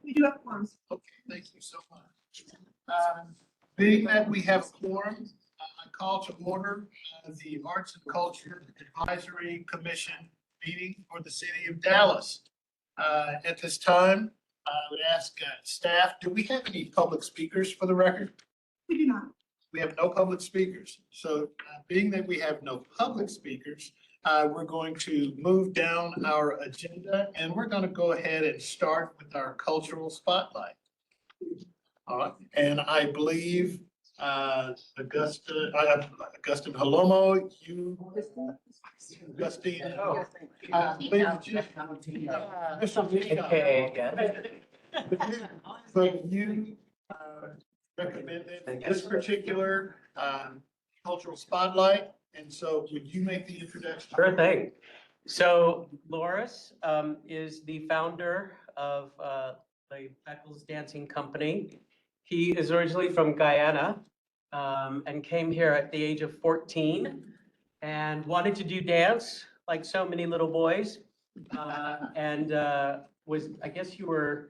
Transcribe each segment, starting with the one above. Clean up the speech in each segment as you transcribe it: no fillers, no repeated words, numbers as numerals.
We do have forms. Okay, thank you so much. Being that we have a quorum, I call to order the Arts and Culture Advisory Commission meeting for the city of Dallas. At this time, I would ask staff, do we have any public speakers for the record? We do not. We have no public speakers. So being that we have no public speakers, we're going to move down our agenda and we're going to go ahead and start with our cultural spotlight. All right, and I believe Augustine Halomo, Augustine. I believe that you- Mr. Vico. But you recommended this particular cultural spotlight, and so would you make the introduction? Sure thing. So Loris is the founder of the Beckles Dancing Company. He is originally from Guyana and came here at the age of 14 and wanted to do dance like so many little boys. And I guess you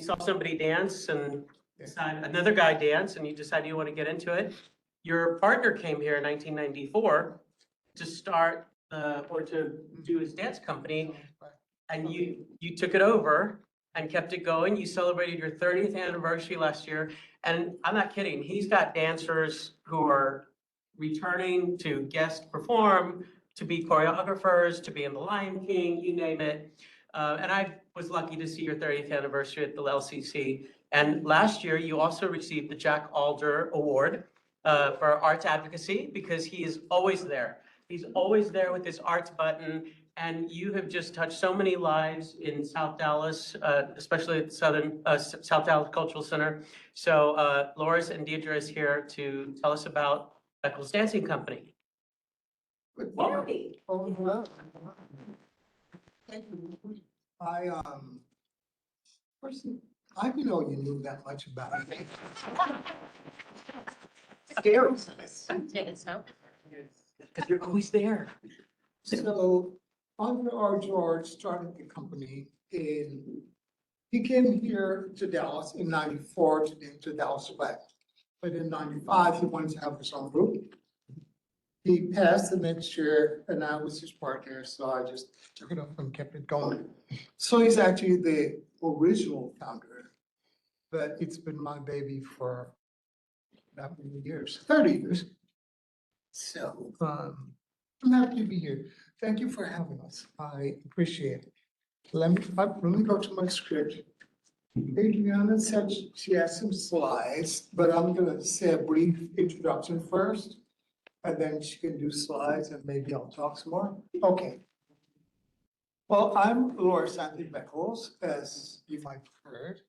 saw somebody dance and decided, another guy dance, and you decided you want to get into it. Your partner came here in 1994 to start or to do his dance company, and you took it over and kept it going. You celebrated your 30th anniversary last year, and I'm not kidding. He's got dancers who are returning to guest perform, to be choreographers, to be in The Lion King, you name it. And I was lucky to see your 30th anniversary at the LCC. And last year, you also received the Jack Alder Award for arts advocacy, because he is always there. He's always there with his arts button, and you have just touched so many lives in South Dallas, especially at South Dallas Cultural Center. So Loris and Deidre is here to tell us about Beckles Dancing Company. Good morning. Oh, hello. Thank you. First, I didn't know you knew that much about me. Scary. Because you're always there. So, Andre R. George started the company he came here to Dallas in 94 to Dallas Black. But in 95, he wanted to have his own group. He passed the next year and I was his partner, so I just took it up and kept it going. So he's actually the original founder, but it's been my baby for that many years, 30 years. So, I'm happy to be here. Thank you for having us. I appreciate it. Let me go to my script. Adriana said she has some slides, but I'm gonna say a brief introduction first. And then she can do slides and maybe I'll talk some more. Okay. Well, I'm Loris Anthony Beckles, as you might have heard.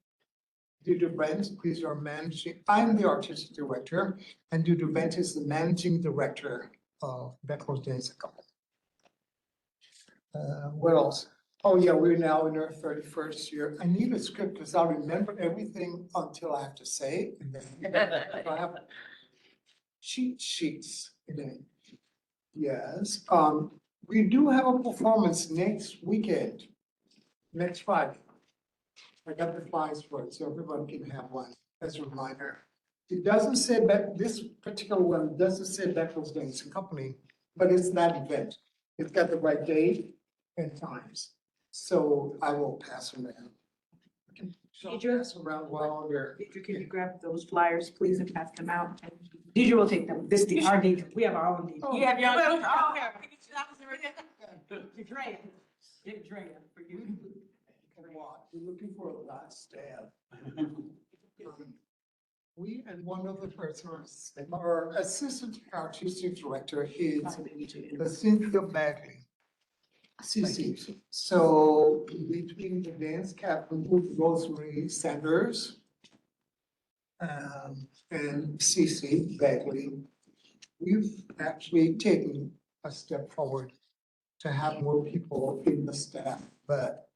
Deidre Brent is our I'm the artistic director, and Deidre Brent is the managing director of Beckles Dancing Company. What else? Oh yeah, we're now in our 31st year. I need a script because I'll remember everything until I have to say it. And then I have cheat sheets. Yes, we do have a performance next weekend, next Friday. I got the flyers for it, so everyone can have one as a reminder. It doesn't say that this particular one doesn't say Beckles Dancing Company, but it's that event. It's got the right date and times. So I will pass them down. Deidre? Pass around while we're. Deidre, can you grab those flyers, please, and pass them out? Deidre will take them. This is our Deidre. We have our own Deidre. Oh. You have your own. Oh, okay. Drea. Get Drea for you. We're looking for a last stab. We and one other person, our assistant artistic director is Cynthia Bagley. CC. So between the dance captain, Rosemary Sanders, and CC Bagley, we've actually taken a step forward to have more people in the staff, but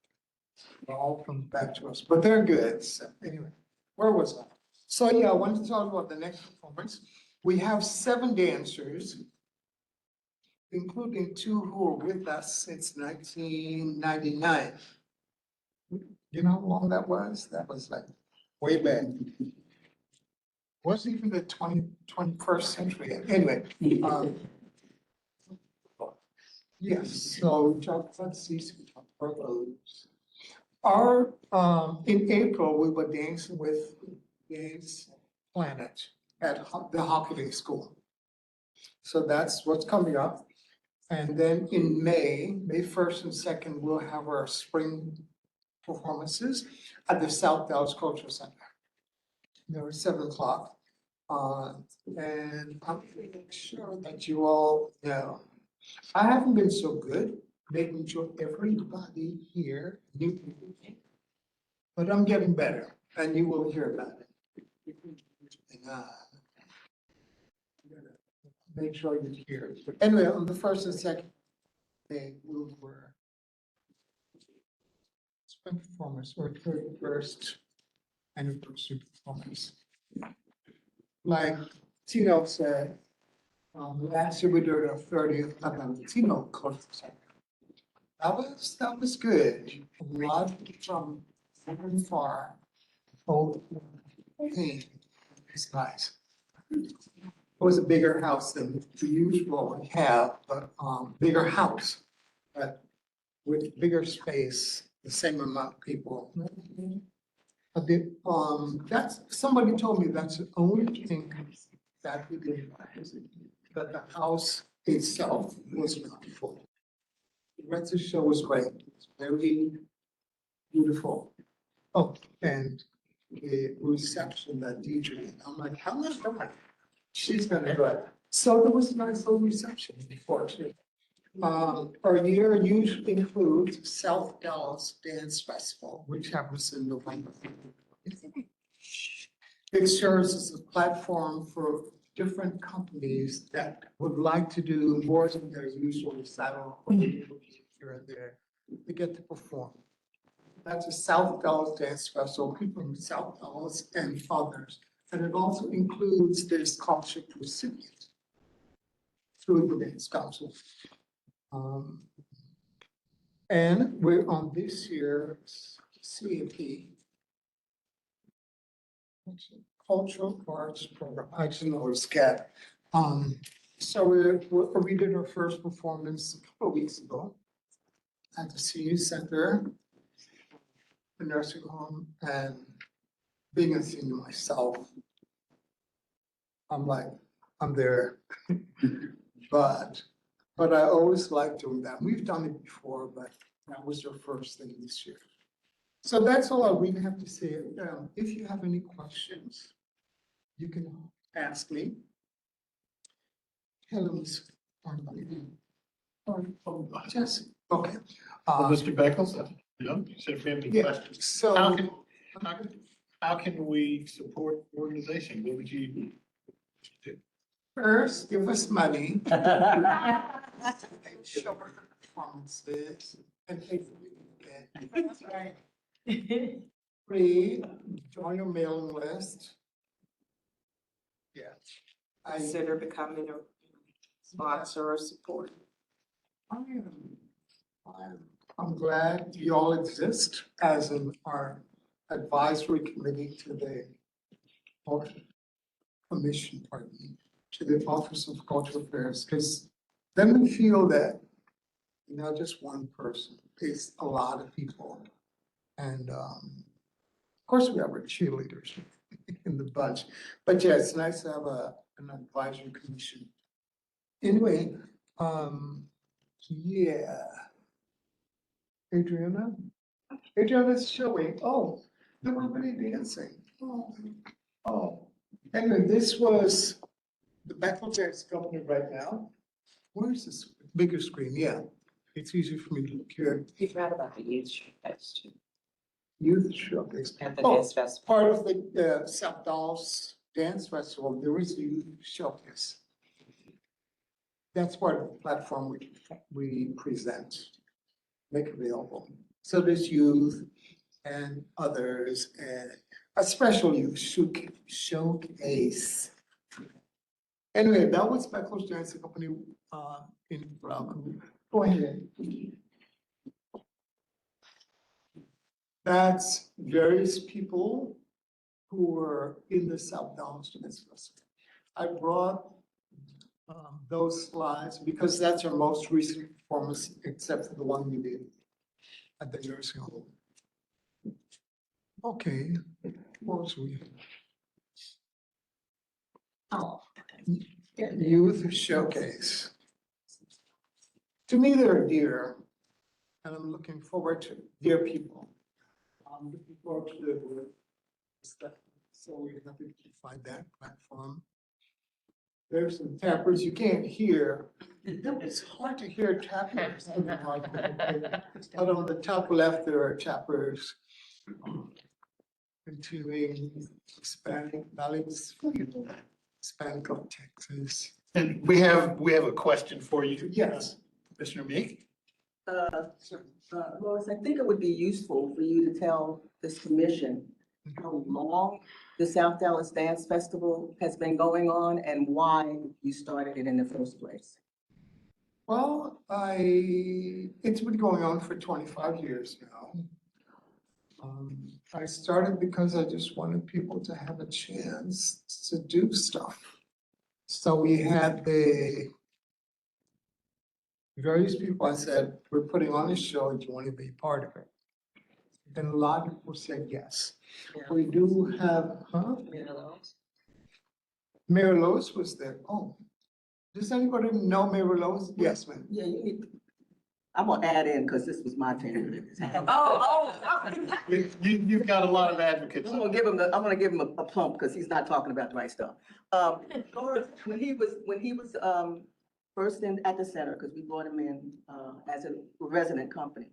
it all comes back to us, but they're good. So anyway, where was I? So yeah, I wanted to talk about the next performance. We have 7 dancers, including 2 who were with us since 1999. You know how long that was? That was like way back. Wasn't even the 21st century yet. Anyway, yes, so let's see, some of those. Our, in April, we were dancing with Dance Planet at the Hockey School. So that's what's coming up. And then in May 1st and 2nd, we'll have our spring performances at the South Dallas Cultural Center. They're at 7 o'clock. And I'm making sure that you all know, I haven't been so good making sure everybody here knew everything. But I'm getting better, and you will hear about it. And, make sure you hear it. But anyway, on the 1st and 2nd day, we were spring performance or 31st anniversary performance. Like Tino said, last year we did our 30th Tino Cultural Center. That was good. A lot from far. Oh, hey, it's nice. It was a bigger house than the usual we have, but bigger house, but with bigger space, the same amount of people. A bit, that's, somebody told me that's the only thing that we did, that the house itself was not full. The rest of the show was great, it's very beautiful. Oh, and the reception that DJ, I'm like, how much time? She's gonna do it. So there was a nice little reception before too. Our year usually includes South Dallas Dance Festival, which happens in November. It serves as a platform for different companies that would like to do more than their usual saddle here and there. They get to perform. That's a South Dallas Dance Festival, people from South Dallas and others. And it also includes the scholarship recipients through the Dance Council. And we're on this year's CAP, Cultural Arts Program. I just know it's CAP. So we did our first performance a couple of weeks ago at the Senior Center, the nursing home, and being a senior myself, I'm like, I'm there. But I always like doing that. We've done it before, but that was our first thing this year. So that's all I really have to say. If you have any questions, you can ask me. Hello, Ms. Jesse, okay. Mr. Beckles, you said if you have any Yeah, questions. so. How can we support the organization? What would you do? First, give us money. Show our performances and pay for it. That's right. 3, join your mailing list. Yeah. Consider becoming a sponsor or support. I'm glad you all exist as in our advisory committee to the or commission, pardon me, to the Office of Cultural Affairs, because then we feel that not just one person, it's a lot of people. And of course, we have our cheerleaders in the bunch, but yeah, it's nice to have an advisory commission. Anyway, yeah. Adriana's showing, oh, they were really dancing. Oh, anyway, this was the Bethel Dance Company right now. Where is this bigger screen? Yeah, it's easy for me to look here. You read about the youth showcase too, Youth Showcase. at the Oh, dance festival. part of the South Dallas Dance Festival, there is a youth showcase. That's part of the platform we present, make available. So there's youth and others, and a special youth showcase. Anyway, that was Beckles Dancing Company in Broward. Go ahead. That's various people who were in the South Dallas Dance Festival. I brought those slides because that's our most recent performance, except for the one we did at the nursing home. Okay, what was we? Oh, youth showcase. To me, they're dear, and I'm looking forward to dear people. I'm looking forward to the stuff. So we're happy to find that platform. There's some tappers you can't hear. It's hard to hear tappers. Out on the top left, there are tappers. Continuing Hispanic Valleys, Hispanic of Texas. And we have a question for you. Yes. Commissioner Meek? Lois, I think it would be useful for you to tell this commission how long the South Dallas Dance Festival has been going on and why you started it in the first place. Well, it's been going on for 25 years now. I started because I just wanted people to have a chance to do stuff. So we had the various people, I said, we're putting on a show, do you want to be part of it? And a lot of people said yes. We do have, Mary Lois was there. Oh, does anybody know Mary Lois? Yes, ma'am. Yeah, you need, I'm gonna add in, because this was my turn. You've got a lot of advocates. I'm gonna give him a plump, because he's not talking about the right stuff. When he was first in at the center, because we brought him in as a resident company,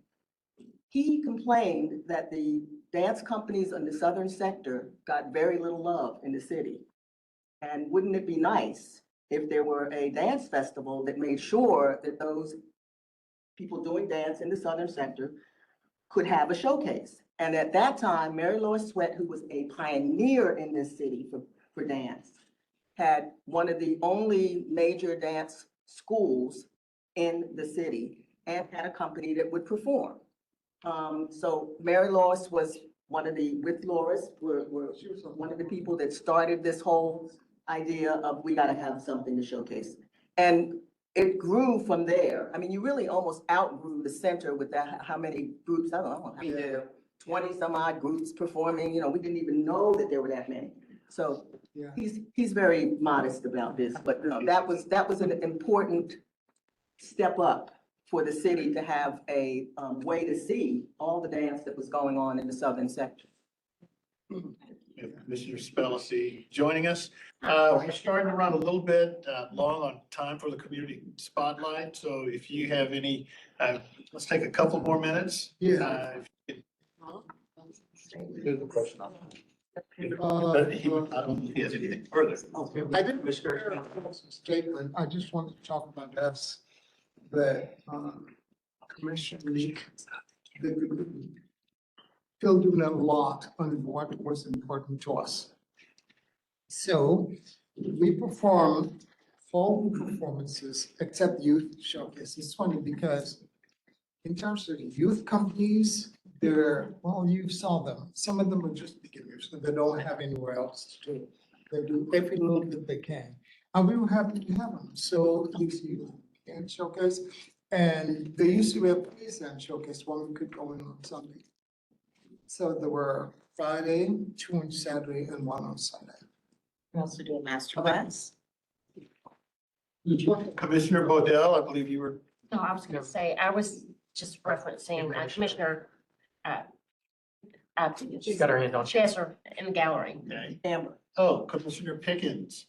he complained that the dance companies in the southern sector got very little love in the city. And wouldn't it be nice if there were a dance festival that made sure that those people doing dance in the southern sector could have a showcase? And at that time, Mary Lois Sweat, who was a pioneer in this city for dance, had one of the only major dance schools in the city and had a company that would perform. So Mary Lois was one of the, with Loris, were one of the people that started this whole idea of we gotta have something to showcase. And it grew from there. I mean, you really almost outgrew the center with that, how many groups, I don't know, I mean, there are 20 some odd groups performing, we didn't even know that there were that many. So Yeah. he's very modest about this, but that was an important step up for the city to have a way to see all the dance that was going on in the southern sector. Commissioner Spellacy joining us. We're starting to run a little bit long on time for the community spotlight. So if you have any, let's take a couple more minutes. Yeah. Here's the question. Uh, I don't think he has anything further. I didn't prepare a statement. I just wanted to talk about this, that Commissioner Leak, still doing a lot on what was important to us. So we perform full performances except youth showcase. It's funny because in terms of the youth companies, well, you saw them. Some of them are just beginners, so they don't have anywhere else to do. They do every little bit they can. And we were happy to have them. So you see, and showcase. And they used to be a place and showcase one we could go in on Sunday. So there were Friday, 2 on Saturday, and 1 on Sunday. We also do a master class. Commissioner Bodell, I believe you were. No, I was gonna say, I was just referencing Commissioner, She's got her hand on. Chesser in the gallery. Okay. Amber. Oh, Commissioner Pickens.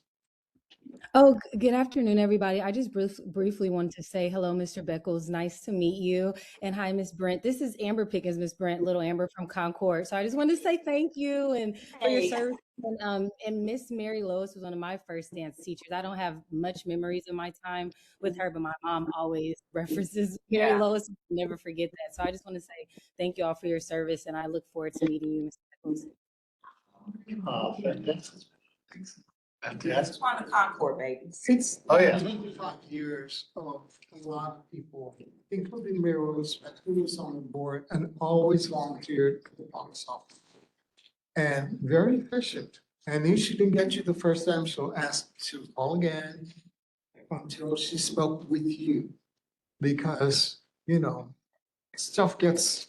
Oh, good afternoon, everybody. I just briefly wanted to say hello, Mr. Beckles. Nice to meet you. And hi, Miss Brent. This is Amber Pickens, Miss Brent, little Amber from Concord. So I just wanted to say thank you and for your Hey. service. And Miss Mary Lois was one of my first dance teachers. I don't have much memories of my time with her, but my mom always references Mary Yeah. Lois. Never forget that. So I just want to say thank you all for your service, and I look forward to meeting you, Mr. Beckles. Fantastic. Fantastic. On the Concord, baby. Oh, yeah. 25 years of a lot of people, including Mayor Rose, who was on the board and always volunteered at the box office. And very efficient. And if she didn't get you the first time, she'll ask to call again until she spoke with you. Because, you know, stuff gets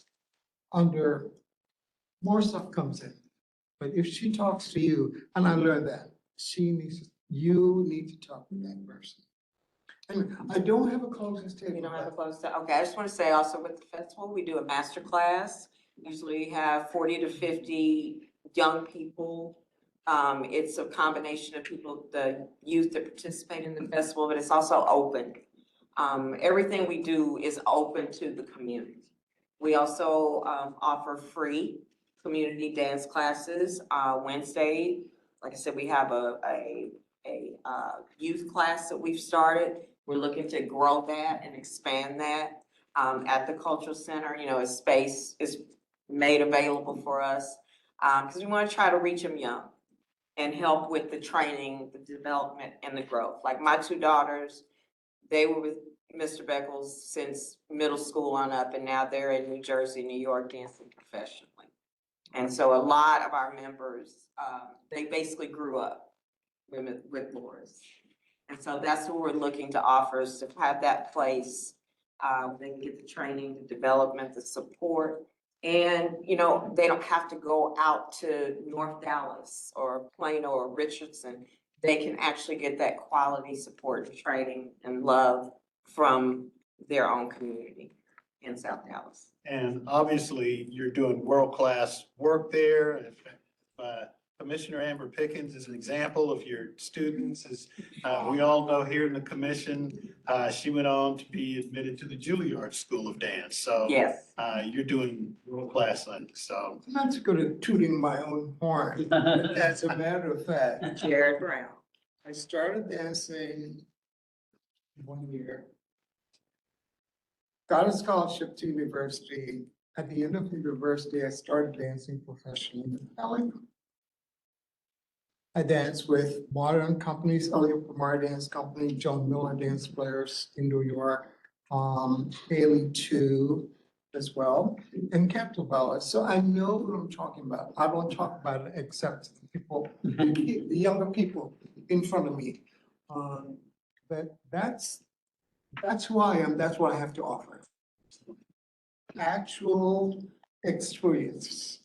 under, more stuff comes in. But if she talks to you, and I learned that, you need to talk to that person. And I don't have a closing We statement. don't have a close to, okay, I just want to say also with the festival, we do a master class. Usually have 40 to 50 young people. It's a combination of people, the youth that participate in the festival, but it's also open. Everything we do is open to the community. We also, offer free community dance classes. Wednesday, like I said, we have a youth class that we've started. We're looking to grow that and expand that. At the cultural center, you know, a space is made available for us. Cause we wanna try to reach them young and help with the training, the development and the growth. Like my two daughters, they were with Mr. Beckles since middle school on up, and now they're in New Jersey, New York, dancing professionally. And so a lot of our members, they basically grew up with Loris. And so that's what we're looking to offer, is to have that place. They can get the training, the development, the support. And, you know, they don't have to go out to North Dallas or Plano or Richardson. They can actually get that quality support and training and love from their own community in South Dallas. And obviously, you're doing world-class work there. If, Commissioner Amber Pickens is an example of your students, as we all know here in the commission. She went on to be admitted to the Juilliard School of Dance. So Yes. you're doing world-class things. So Not to go to tooting my own horn. As a matter of fact, Jared Brown. I started dancing 1 year. Got a scholarship to university. At the end of university, I started dancing professionally in ballet. I danced with modern companies, Elliott Pomar Dance Company, Joan Miller Dance Players in New York, Haley too as well, and Capitol Ballet. So I know what I'm talking about. I don't talk about it except the people, the younger people in front of me. But that's who I am. That's what I have to offer. Actual experience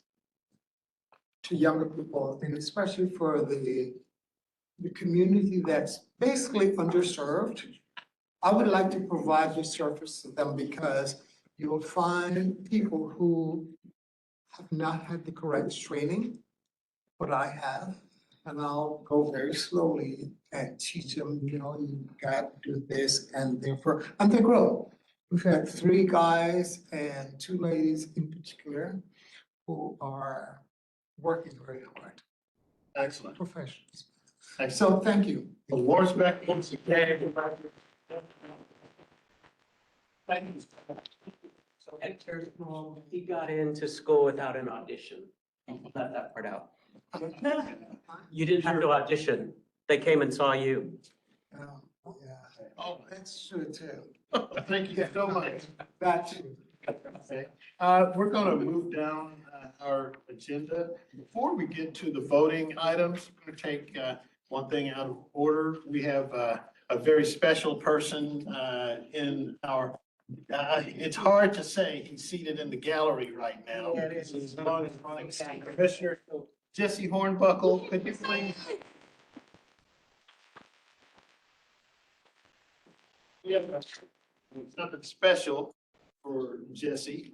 to younger people, and especially for the community that's basically underserved. I would like to provide this service to them because you will find people who have not had the correct training, but I have. And I'll go very slowly and teach them, you know, you got to do this and therefore, and they grow. We've had 3 guys and 2 ladies in particular who are working very hard, excellent. professionals. Excellent. So thank you. Awards back once again. Thank you. So Hector, he got into school without an audition. Let that part out. You didn't have to audition. They came and saw you. Yeah, Oh, that's true too. thank you so much. That too. Okay, we're gonna move down our agenda. Before we get to the voting items, we're gonna take one thing out of order. We have a very special person in our, it's hard to say, he's seated in the gallery right now. Yeah, it is. He's Commissioner Jesse Hornbuckle, could you please? We have something special for Jesse.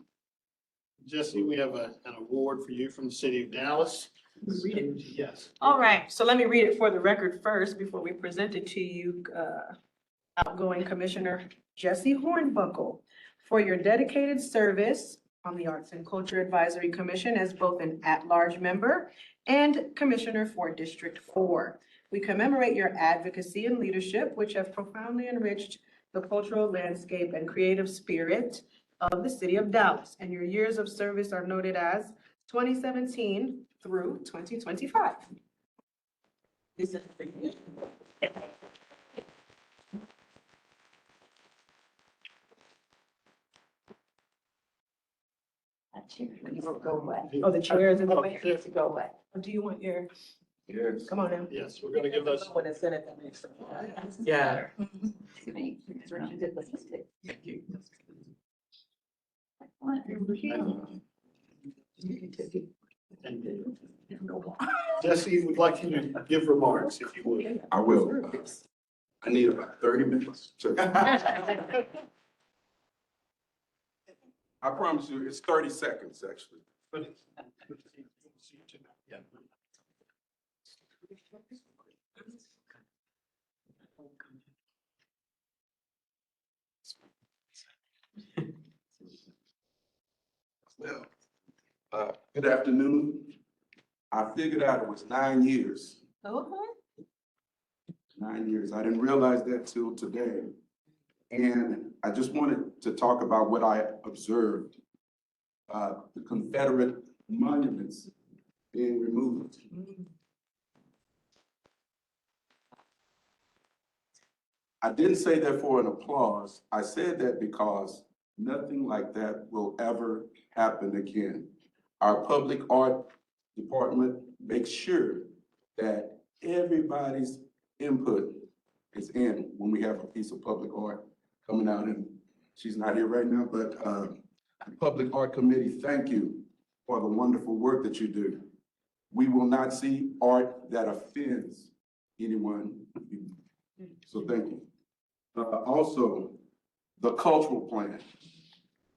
Jesse, we have an award for you from the city of Dallas. Read it. Yes. All right, so let me read it for the record first before we present it to you, outgoing Commissioner Jesse Hornbuckle, for your dedicated service on the Arts and Culture Advisory Commission as both an at-large member and Commissioner for District 4. We commemorate your advocacy and leadership, which have profoundly enriched the cultural landscape and creative spirit of the city of Dallas. And your years of service are noted as 2017 through 2025. This is for you. Go away. Oh, the chair is in the Oh, way. yes. Go away. Do you want your, Yes. come on now. Yes, we're gonna give those. When it's in it, that makes sense. Yeah. Jesse would like you to give remarks, if you would. I will. I need about 30 minutes. I promise you, it's 30 seconds, actually. Yeah. Well, good afternoon. I figured out it was 9 years. 9 years. I didn't realize that till today. And I just wanted to talk about what I observed. The Confederate monuments being removed. I didn't say that for an applause. I said that because nothing like that will ever happen again. Our public art department makes sure that everybody's input is in when we have a piece of public art coming out, and she's not here right now, but the Public Art Committee, thank you for the wonderful work that you do. We will not see art that offends anyone. So thank you. Also, the cultural plan.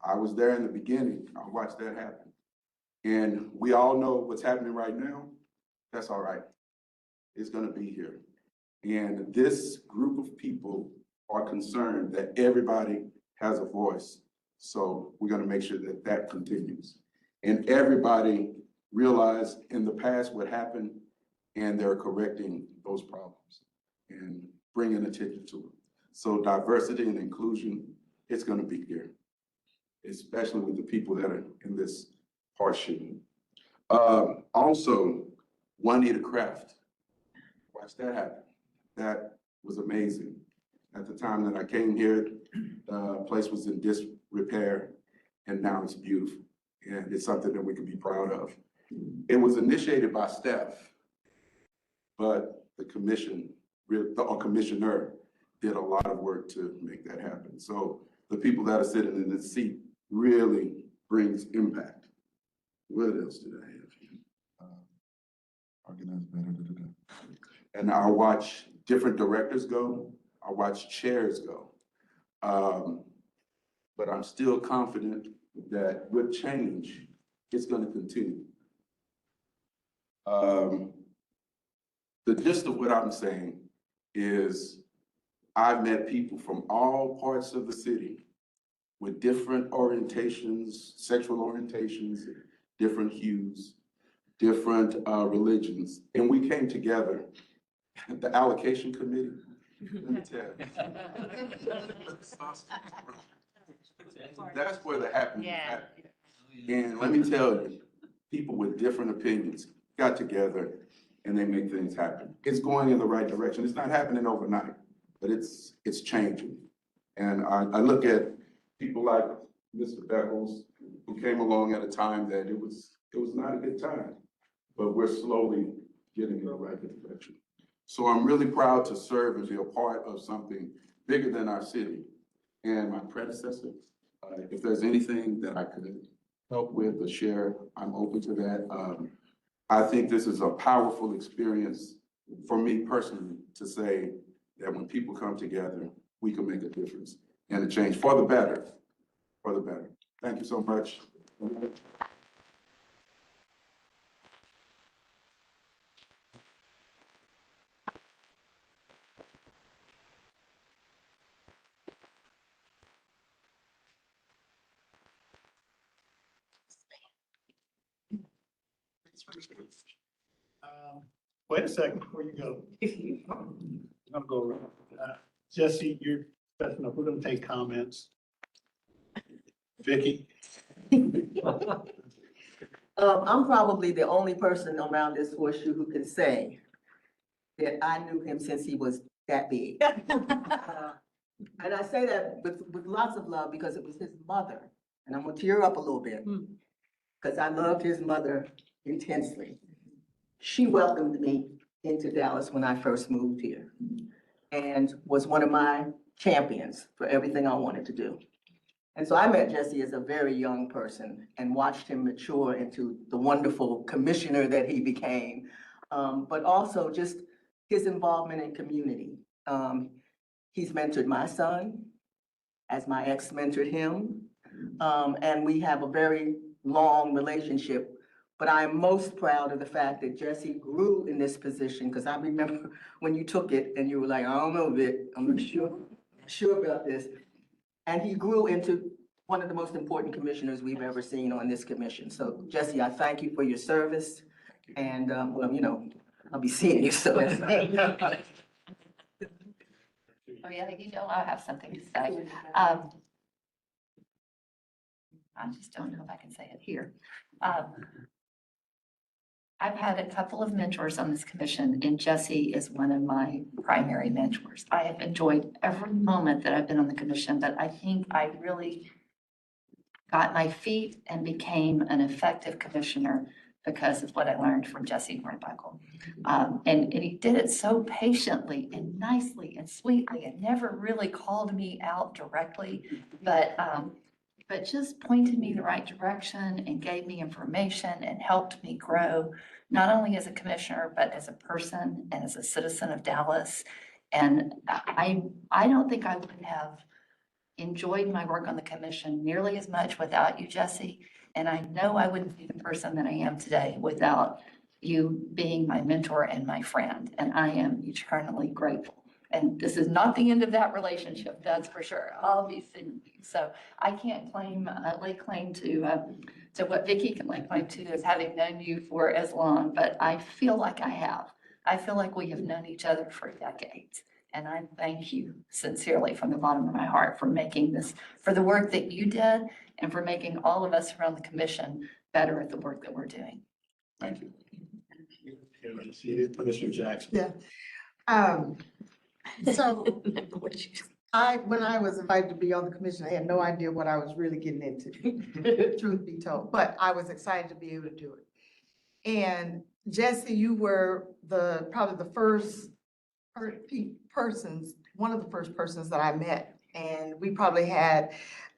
I was there in the beginning. I watched that happen. And we all know what's happening right now. That's all right. It's gonna be here. And this group of people are concerned that everybody has a voice. So we're gonna make sure that that continues. And everybody realized in the past what happened, and they're correcting those problems and bringing attention to it. So diversity and inclusion, it's gonna be here, especially with the people that are in this horseshoe. Also, Juanita Craft, watch that happen. That was amazing. At the time that I came here, the place was in disrepair, and now it's beautiful. And it's something that we can be proud of. It was initiated by staff, but the commission, or commissioner, did a lot of work to make that happen. So the people that are sitting in this seat really brings impact. What else did I have here? Organize better. And I watch different directors go. I watch chairs go. But I'm still confident that with change, it's going to continue. The gist of what I'm saying is I've met people from all parts of the city with different orientations, sexual orientations, different hues, different religions, and we came together. The allocation committee, let me tell you. That's where the happening is happening. And let me tell you, people with different opinions got together and they make things happen. It's going in the right direction. It's not happening overnight, but it's changing. And I look at people like Mr. Beckles, who came along at a time that it was not a good time, but we're slowly getting in the right direction. So I'm really proud to serve and be a part of something bigger than our city. And my predecessor, if there's anything that I could help with or share, I'm open to that. I think this is a powerful experience for me personally to say that when people come together, we can make a difference and a change for the better, for the better. Thank you so much. Wait a second before you go. I'm gonna go around. Jesse, you're, we're gonna take comments. Vicky? I'm probably the only person around this horseshoe who can say that I knew him since he was that big. And I say that with lots of love because it was his mother, and I'm gonna tear up a little bit, because I loved his mother intensely. She welcomed me into Dallas when I first moved here and was one of my champions for everything I wanted to do. And so I met Jesse as a very young person and watched him mature into the wonderful commissioner that he became, but also just his involvement in community. He's mentored my son as my ex mentored him. And we have a very long relationship. But I'm most proud of the fact that Jesse grew in this position, because I remember when you took it and you were like, I don't know, Vic, I'm not sure about this. And he grew into one of the most important commissioners we've ever seen on this commission. So Jesse, I thank you for your service. And, well, you know, I'll be seeing you soon. Oh, yeah, you know, I have something to say. I just don't know if I can say it here. I've had a couple of mentors on this commission, and Jesse is one of my primary mentors. I have enjoyed every moment that I've been on the commission, but I think I really got my feet and became an effective commissioner because of what I learned from Jesse Hornbuckle. And he did it so patiently and nicely and sweetly, and never really called me out directly, but just pointed me the right direction and gave me information and helped me grow, not only as a commissioner, but as a person and as a citizen of Dallas. And I don't think I would have enjoyed my work on the commission nearly as much without you, Jesse. And I know I wouldn't be the person that I am today without you being my mentor and my friend. And I am eternally grateful. And this is not the end of that relationship, that's for sure. I'll be seeing you. So I can't lay claim to what Vicki can lay claim to as having known you for as long, but I feel like I have. I feel like we have known each other for decades. And I thank you sincerely from the bottom of my heart for making this, for the work that you did and for making all of us around the commission better at the work that we're doing. Thank you. Commissioner Jackson. Yeah. So when I was invited to be on the commission, I had no idea what I was really getting into, truth be told, but I was excited to be able to do it. And Jesse, you were probably the first one of the first persons that I met. And we probably had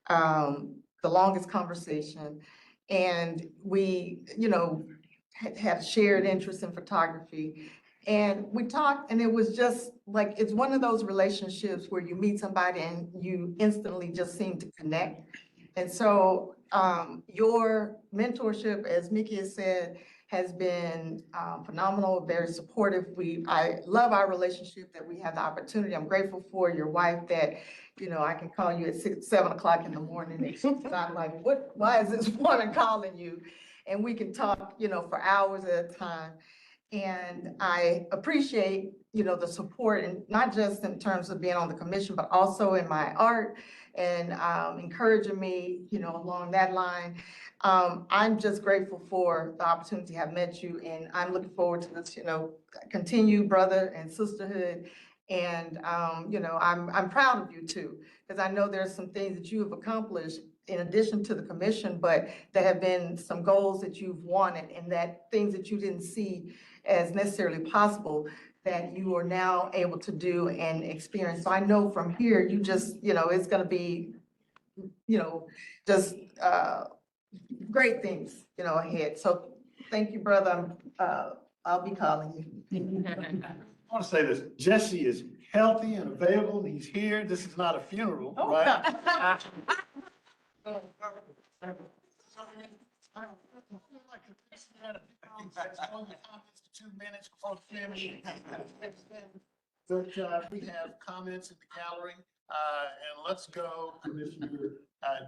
the longest conversation. And we, you know, had shared interest in photography. And we talked, and it was just like, it's one of those relationships where you meet somebody and you instantly just seem to connect. And so your mentorship, as Mickey has said, has been phenomenal, very supportive. I love our relationship that we have the opportunity. I'm grateful for your wife that, you know, I can call you at 6, 7 o'clock in the morning. And I'm like, why is this woman calling you? And we can talk, you know, for hours at a time. And I appreciate, you know, the support, and not just in terms of being on the commission, but also in my art and encouraging me, you know, along that line. I'm just grateful for the opportunity to have met you, and I'm looking forward to this, you know, continued brother and sisterhood. And, you know, I'm proud of you too, because I know there's some things that you have accomplished in addition to the commission, but there have been some goals that you've wanted, and that things that you didn't see as necessarily possible that you are now able to do and experience. So I know from here, you just, you know, it's gonna be, you know, just great things, you know, ahead. So thank you, brother. I'll be calling you. I want to say this, Jesse is healthy and available, and he's here. This is not a funeral, Oh, right? Comments for 2 minutes before the family. But we have comments in the gallery, and let's go, Commissioner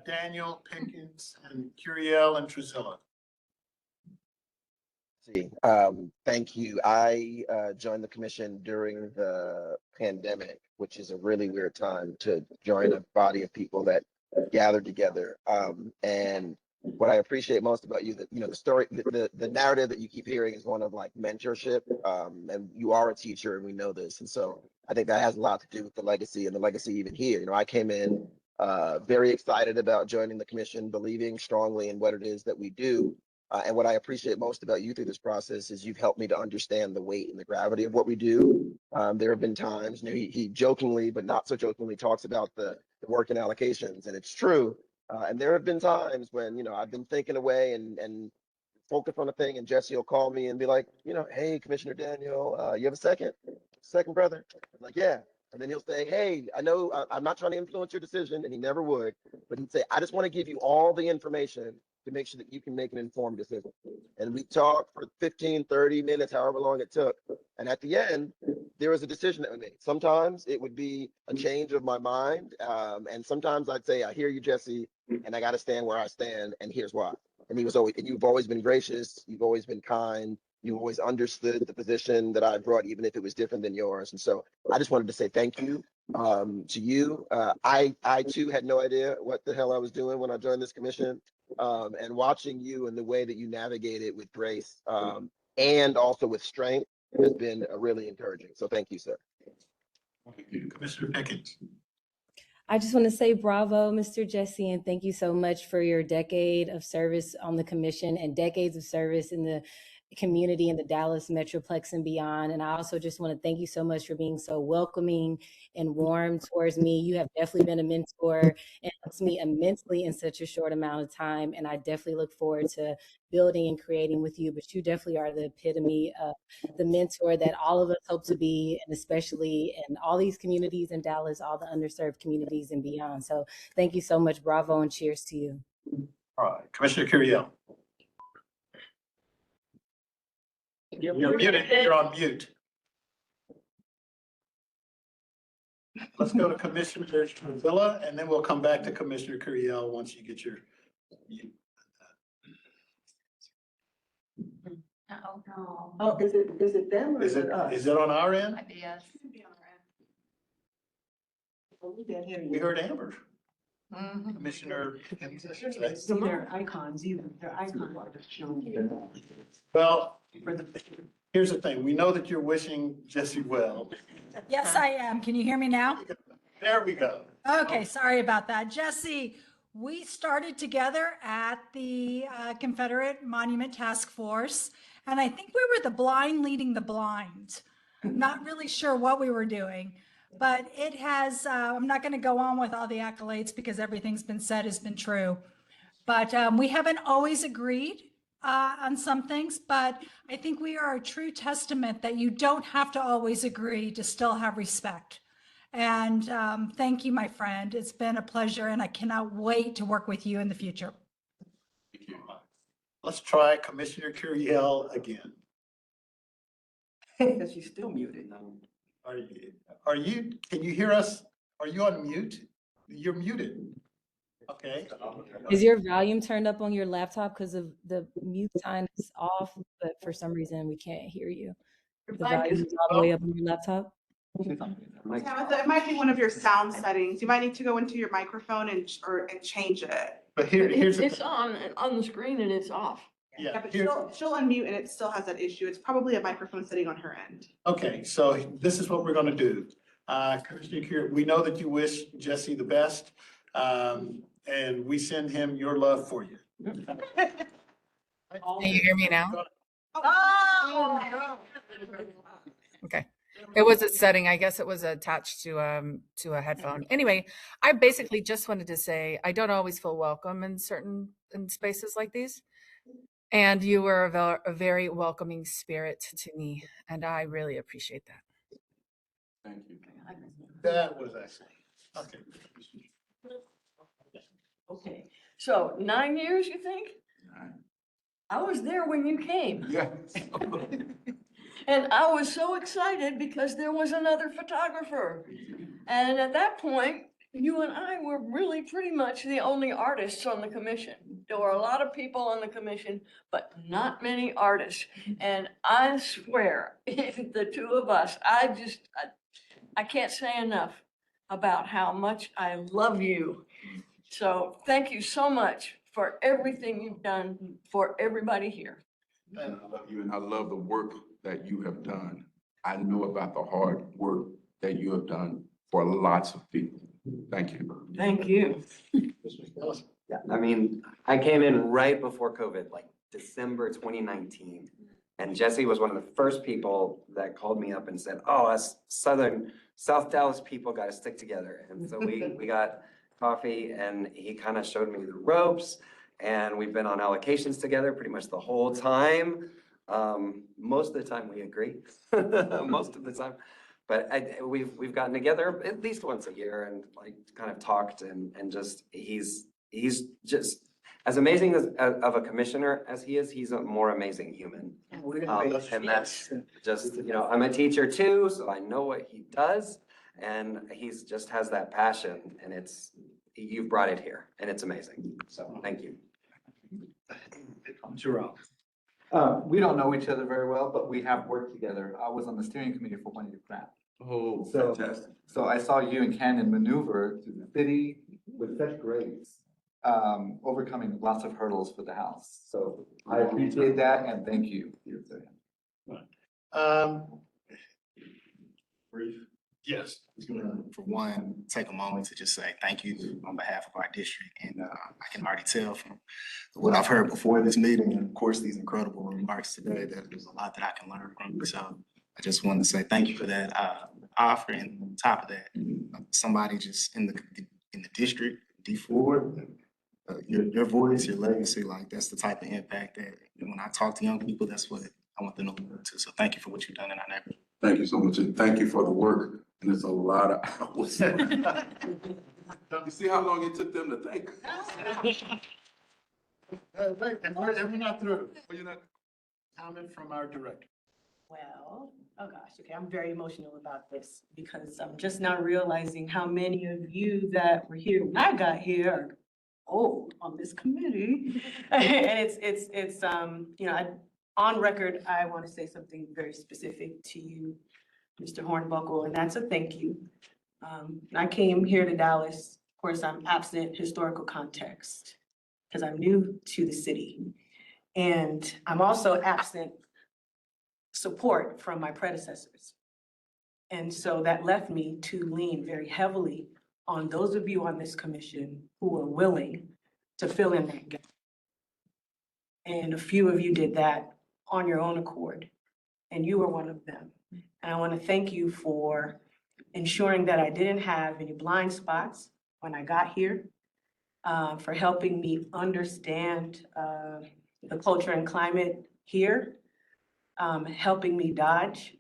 Daniel, Pickens, and Curiel, and Truzilla. Thank you. I joined the commission during the pandemic, which is a really weird time to join a body of people that gathered together. And what I appreciate most about you, that, you know, the story, the narrative that you keep hearing is one of like mentorship. And you are a teacher and we know this. And so I think that has a lot to do with the legacy and the legacy even here. You know, I came in very excited about joining the commission, believing strongly in what it is that we do. And what I appreciate most about you through this process is you've helped me to understand the weight and the gravity of what we do. There have been times, you know, he jokingly, but not so jokingly, talks about the work and allocations, and it's true. And there have been times when, you know, I've been thinking away and focus on a thing, and Jesse will call me and be like, you know, hey, Commissioner Daniel, you have a second, brother? I'm like, yeah. And then he'll say, hey, I know I'm not trying to influence your decision, and he never would, but he'd say, I just want to give you all the information to make sure that you can make an informed decision. And we talked for 15, 30 minutes, however long it took. And at the end, there was a decision that we made. Sometimes it would be a change of my mind. And sometimes I'd say, I hear you, Jesse, and I got to stand where I stand, and here's why. And you've always been gracious. You've always been kind. You always understood the position that I brought, even if it was different than yours. And so I just wanted to say thank you to you. I too had no idea what the hell I was doing when I joined this commission. And watching you and the way that you navigate it with grace and also with strength has been really encouraging. So thank you, sir. Thank you. Commissioner Pickens. I just want to say bravo, Mr. Jesse, and thank you so much for your decade of service on the commission and decades of service in the community in the Dallas Metroplex and beyond. And I also just want to thank you so much for being so welcoming and warm towards me. You have definitely been a mentor and helped me immensely in such a short amount of time. And I definitely look forward to building and creating with you. But you definitely are the epitome of the mentor that all of us hope to be, and especially in all these communities in Dallas, all the underserved communities and beyond. So thank you so much. Bravo and cheers to you. All right, Commissioner Curiel. You're muted. You're on mute. Let's go to Commissioner Villa, and then we'll come back to Commissioner Curiel once you get your. Oh, no. Oh, is it them or Is is it us? it on our end? Might be us. We can't hear We you. heard Amber. Commissioner. See their icons, either their icons are just showing. Well, For the. here's the thing. We know that you're wishing Jesse well. Yes, I am. Can you hear me now? There we go. Okay, sorry about that. Jesse, we started together at the Confederate Monument Task Force, and I think we were the blind leading the blind. Not really sure what we were doing, but it has, I'm not going to go on with all the accolades because everything's been said has been true. But we haven't always agreed on some things, but I think we are a true testament that you don't have to always agree to still have respect. And thank you, my friend. It's been a pleasure, and I cannot wait to work with you in the future. Thank you. Let's try Commissioner Curiel again. Because she's still muted. Are you, can you hear us? Are you on mute? You're muted. Okay. Is your volume turned up on your laptop because of the mute sign is off, but for some reason we can't hear you? The volume is all the way up on your laptop? Tabitha, it might be one of your sound settings. You might need to go into your microphone and change it. But here's the It's thing. on the screen and it's off. Yeah, But here- she'll unmute and it still has that issue. It's probably a microphone setting on her end. okay, so this is what we're gonna do. Commissioner Curiel, we know that you wish Jesse the best, and we send him your love for you. Can you hear me now? Okay. It was a setting. I guess it was attached to a headphone. Anyway, I basically just wanted to say I don't always feel welcome in spaces like these. And you were a very welcoming spirit to me, and I really appreciate that. Thank you. That was excellent. Okay. Okay, so 9 years, you think? I was there when you came. Yeah. And I was so excited because there was another photographer. And at that point, you and I were really pretty much the only artists on the commission. There were a lot of people on the commission, but not many artists. And I swear, the two of us, I can't say enough about how much I love you. So thank you so much for everything you've done for everybody here. And I love you, and I love the work that you have done. I know about the hard work that you have done for lots of people. Thank you. Thank you. Yeah, I mean, I came in right before COVID, like December 2019. And Jesse was one of the first people that called me up and said, oh, us South Dallas people got to stick together. And so we got coffee and he kind of showed me the ropes. And we've been on allocations together pretty much the whole time. Most of the time we agree, most of the time. But we've gotten together at least once a year and like kind of talked and just he's just as amazing of a commissioner as he is, he's a more amazing human. And that's just, you know, I'm a teacher too, so I know what he does. And he's just has that passion and you've brought it here and it's amazing. So thank you. Jerome. We don't know each other very well, but we have worked together. I was on the steering committee for one of your grants. Oh, So- fantastic. So I saw you and Cannon maneuver through the city with such grace, overcoming lots of hurdles for the house. So I appreciate that and thank you. Brief. Yes. For one, take a moment to just say thank you on behalf of our district. And I can already tell from what I've heard before this meeting and of course these incredible remarks today that there's a lot that I can learn from you. So I just wanted to say thank you for that offer. And on top of that, somebody just in the district, D4, your voice, your legacy, like that's the type of impact that when I talk to young people, that's what I want them to learn too. So thank you for what you've done in our neighborhood. Thank you so much, and thank you for the work, and it's a lot of hours. You see how long it took them to think? Wait, and we're not through. Comment from our director. Well, oh gosh, okay, I'm very emotional about this because I'm just now realizing how many of you that were here when I got here are old on this committee. And it's, you know, on record, I want to say something very specific to you, Mr. Hornbuckle, and that's a thank you. I came here to Dallas, of course, I'm absent historical context because I'm new to the city. And I'm also absent support from my predecessors. And so that left me to lean very heavily on those of you on this commission who are willing to fill in that gap. And a few of you did that on your own accord, and you were one of them. And I want to thank you for ensuring that I didn't have any blind spots when I got here, for helping me understand the culture and climate here, helping me dodge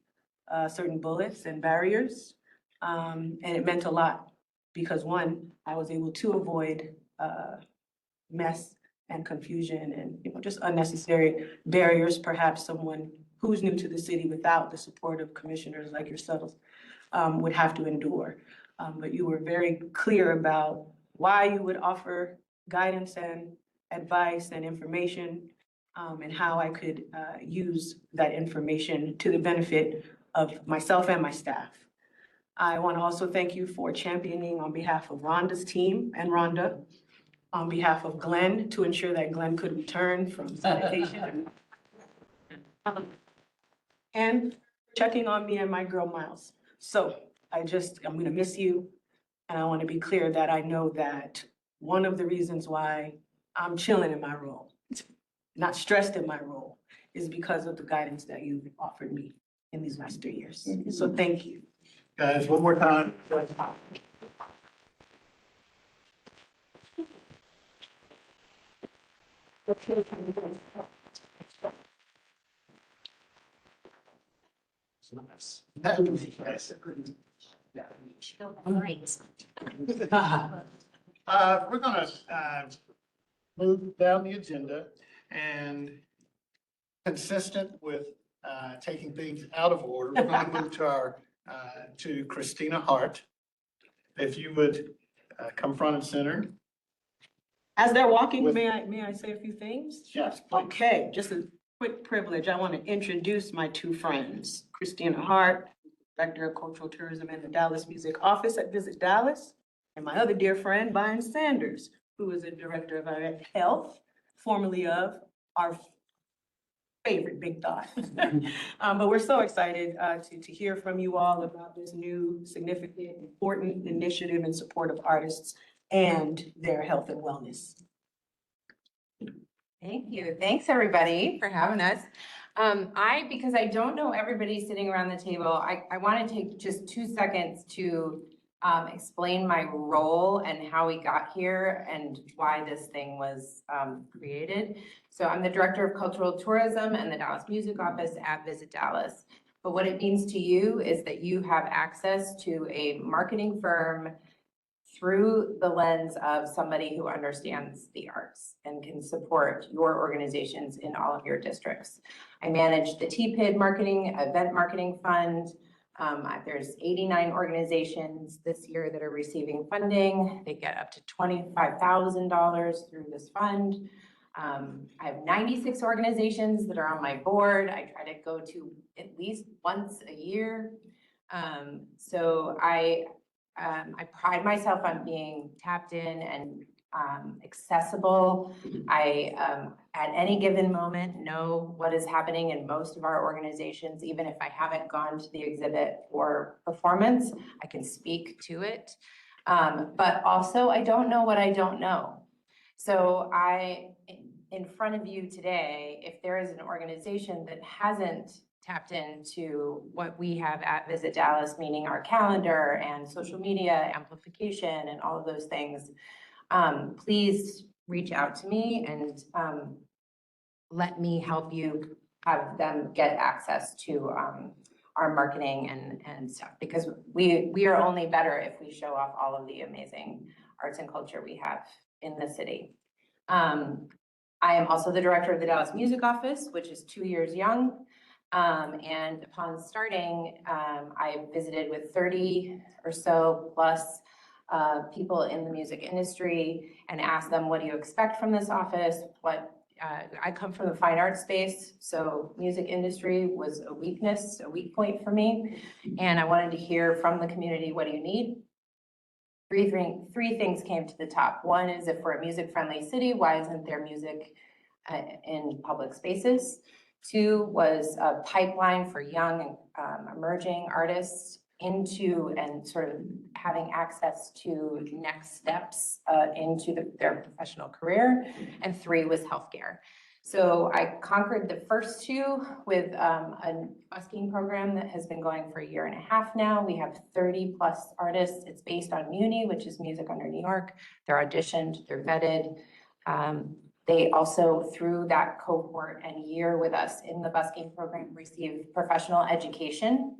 certain bullets and barriers. And it meant a lot because one, I was able to avoid mess and confusion and, you know, just unnecessary barriers, perhaps someone who's new to the city without the support of commissioners like yourselves would have to endure. But you were very clear about why you would offer guidance and advice and information, and how I could use that information to the benefit of myself and my staff. I want to also thank you for championing on behalf of Rhonda's team and Rhonda, on behalf of Glenn, to ensure that Glenn could return from vacation. And checking on me and my girl Miles. So I'm gonna miss you. And I want to be clear that I know that one of the reasons why I'm chilling in my role, not stressed in my role, is because of the guidance that you've offered me in these last 3 years. So thank you. Guys, one more time. We're gonna move down the agenda and consistent with taking things out of order, we're gonna move to Christina Hart. If you would come front and center. As they're walking, may I say a few things? Yes, please. Okay, just a quick privilege. I want to introduce my two friends, Christina Hart, Director of Cultural Tourism in the Dallas Music Office at Visit Dallas, and my other dear friend, Byron Sanders, who is the Director of our Health, formerly of our favorite Big Thought. But we're so excited to hear from you all about this new significant, important initiative in support of artists and their health and wellness. Thank you. Thanks, everybody, for having us. Because I don't know everybody sitting around the table, I want to take just 2 seconds to explain my role and how we got here and why this thing was created. So I'm the Director of Cultural Tourism and the Dallas Music Office at Visit Dallas. But what it means to you is that you have access to a marketing firm through the lens of somebody who understands the arts and can support your organizations in all of your districts. I manage the TPID marketing, event marketing fund. There's 89 organizations this year that are receiving funding. They get up to $25,000 through this fund. I have 96 organizations that are on my board. I try to go to at least once a year. So I pride myself on being tapped in and accessible. I, at any given moment, know what is happening in most of our organizations. Even if I haven't gone to the exhibit or performance, I can speak to it. But also, I don't know what I don't know. So in front of you today, if there is an organization that hasn't tapped into what we have at Visit Dallas, meaning our calendar and social media amplification and all of those things, please reach out to me and let me help you have them get access to our marketing and stuff, because we are only better if we show off all of the amazing arts and culture we have in the city. I am also the Director of the Dallas Music Office, which is 2 years young. And upon starting, I visited with 30 or so plus people in the music industry and asked them, what do you expect from this office? I come from the fine arts space, so music industry was a weak point for me. And I wanted to hear from the community, what do you need? Three things came to the top. One is, if we're a music-friendly city, why isn't there music in public spaces? 2 was a pipeline for young emerging artists into and sort of having access to next steps into their professional career. And 3 was healthcare. So I conquered the first 2 with a busking program that has been going for 1.5 years now. We have 30 plus artists. It's based on MUNI, which is Music Under New York. They're auditioned, they're vetted. They also, through that cohort and year with us in the busking program, receive professional education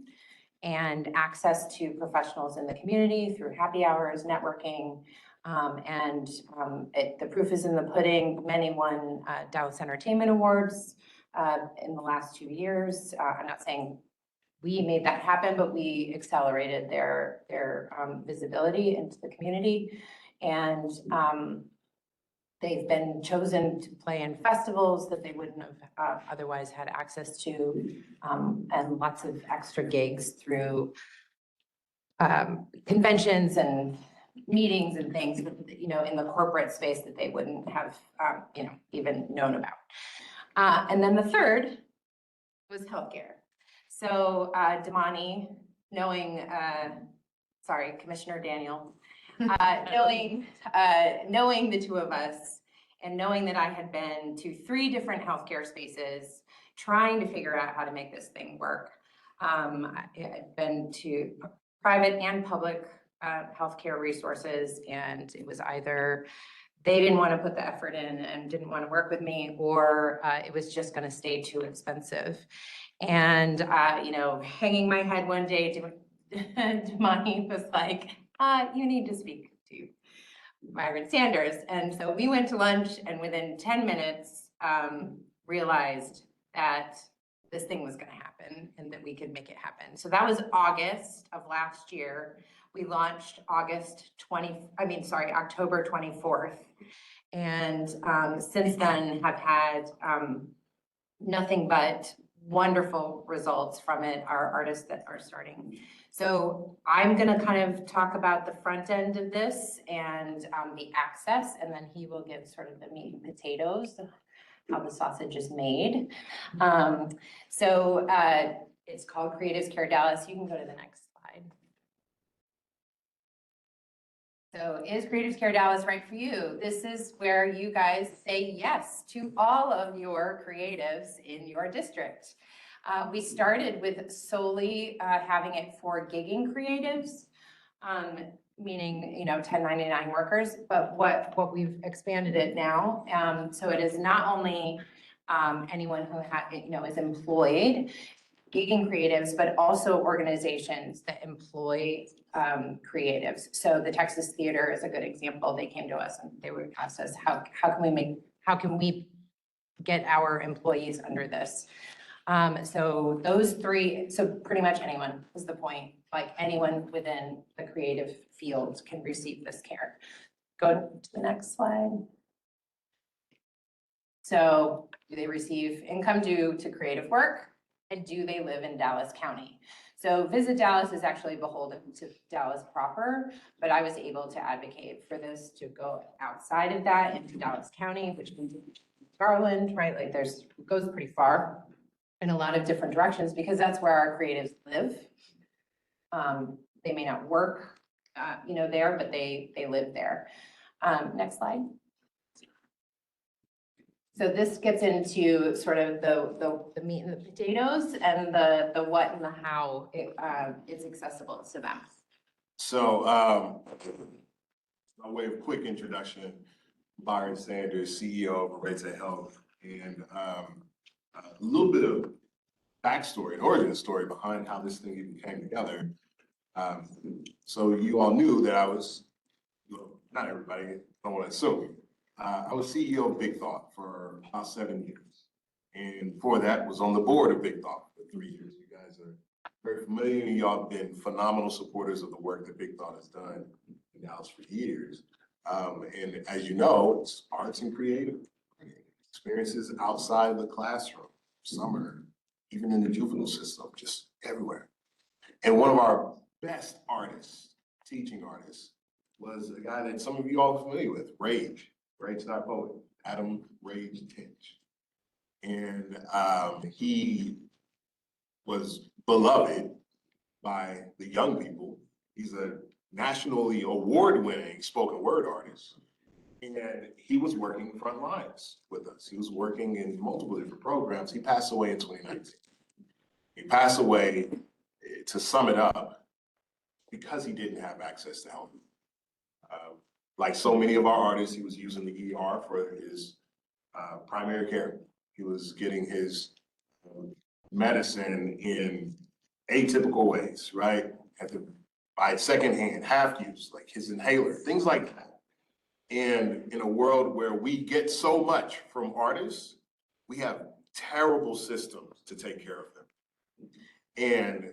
and access to professionals in the community through happy hours, networking, the proof is in the pudding. Many won Dallas Entertainment Awards in the last 2 years. I'm not saying we made that happen, but we accelerated their visibility into the community. And they've been chosen to play in festivals that they wouldn't have otherwise had access to, and lots of extra gigs through conventions and meetings and things, in the corporate space that they wouldn't have, even known about. And then the third was healthcare. So Damani, Commissioner Daniel, knowing the 2 of us and knowing that I had been to 3 different healthcare spaces, trying to figure out how to make this thing work. I've been to private and public healthcare resources, and it was either they didn't want to put the effort in and didn't want to work with me, or it was just going to stay too expensive. And, hanging my head one day, Damani was like, you need to speak to Myron Sanders. And so we went to lunch, and within 10 minutes, realized that this thing was going to happen and that we could make it happen. So that was August of last year. We launched October 24th. And since then have had nothing but wonderful results from it, our artists that are starting. So I'm gonna kind of talk about the front end of this and the access, and then he will give sort of the meat and potatoes, how the sausage is made. It's called Creatives Care Dallas. You can go to the next slide. So is Creatives Care Dallas right for you? This is where you guys say yes to all of your creatives in your district. We started with solely having it for gigging creatives, meaning 1099 workers. But what we've expanded it now, so it is not only anyone who is employed, gigging creatives, but also organizations that employ creatives. So the Texas Theater is a good example. They came to us and they would ask us, how can we get our employees under this? So those three, so pretty much anyone is the point, like anyone within the creative field can receive this care. Go to the next slide. So do they receive income due to creative work? And do they live in Dallas County? So Visit Dallas is actually beholden to Dallas proper, but I was able to advocate for this to go outside of that into Dallas County, which means Garland, right? Like it goes pretty far in a lot of different directions because that's where our creatives live. They may not work, there, but they live there. Next slide. So this gets into sort of the meat and the potatoes and the what and the how it's accessible to them. So, by way of quick introduction, Byron Sanders, CEO of Arete Health, and a little bit of backstory, an origin story behind how this thing even came together. So you all knew that I was, not everybody, I don't want to assume. I was CEO of Big Thought for about 7 years. And before that was on the board of Big Thought for 3 years. You guys are very familiar and y'all have been phenomenal supporters of the work that Big Thought has done in Dallas for years. And as you know, it's arts and creative experiences outside the classroom, summer, even in the juvenile system, just everywhere. And one of our best artists, teaching artists, was a guy that some of you all are familiar with, Rage Star Poet, Adam Rage Tinch. And he was beloved by the young people. He's a nationally award-winning spoken word artist. And he was working front lines with us. He was working in multiple different programs. He passed away in 2019. He passed away, to sum it up, because he didn't have access to health. Like so many of our artists, he was using the ER for his primary care. He was getting his medicine in atypical ways, right? Had to buy secondhand, half use, like his inhaler, things like that. And in a world where we get so much from artists, we have terrible systems to take care of them. And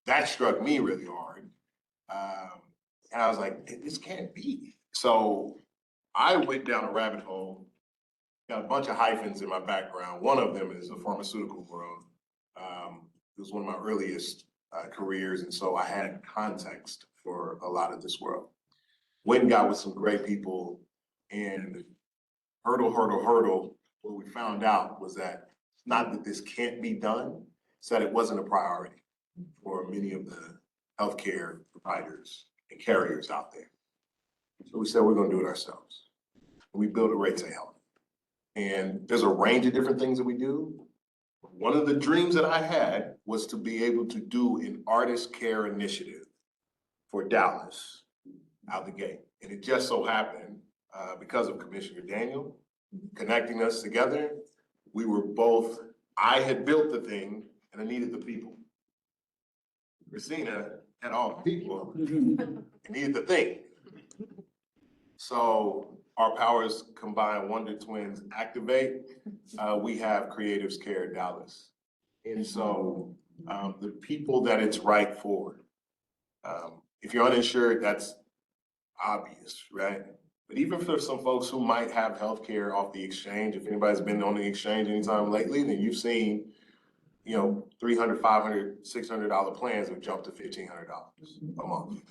that struck me really hard. And I was like, this can't be. So I went down a rabbit hole, got a bunch of hyphens in my background. One of them is the pharmaceutical world. It was one of my earliest careers. And so I had context for a lot of this world. Went and got with some great people and hurdle. What we found out was that not that this can't be done, it's that it wasn't a priority for many of the healthcare providers and carriers out there. So we said, we're gonna do it ourselves. We built Arete Health. And there's a range of different things that we do. One of the dreams that I had was to be able to do an artist care initiative for Dallas out the gate. And it just so happened, because of Commissioner Daniel connecting us together, we were both, I had built the thing and I needed the people. Christina had all the people and needed the thing. So our powers combine, Wonder Twins activate. We have Creatives Care Dallas. And so the people that it's right for, if you're uninsured, that's obvious, right? But even for some folks who might have healthcare off the exchange, if anybody's been on the exchange anytime lately, then you've seen $300, $500, $600 plans have jumped to $1,500 a month.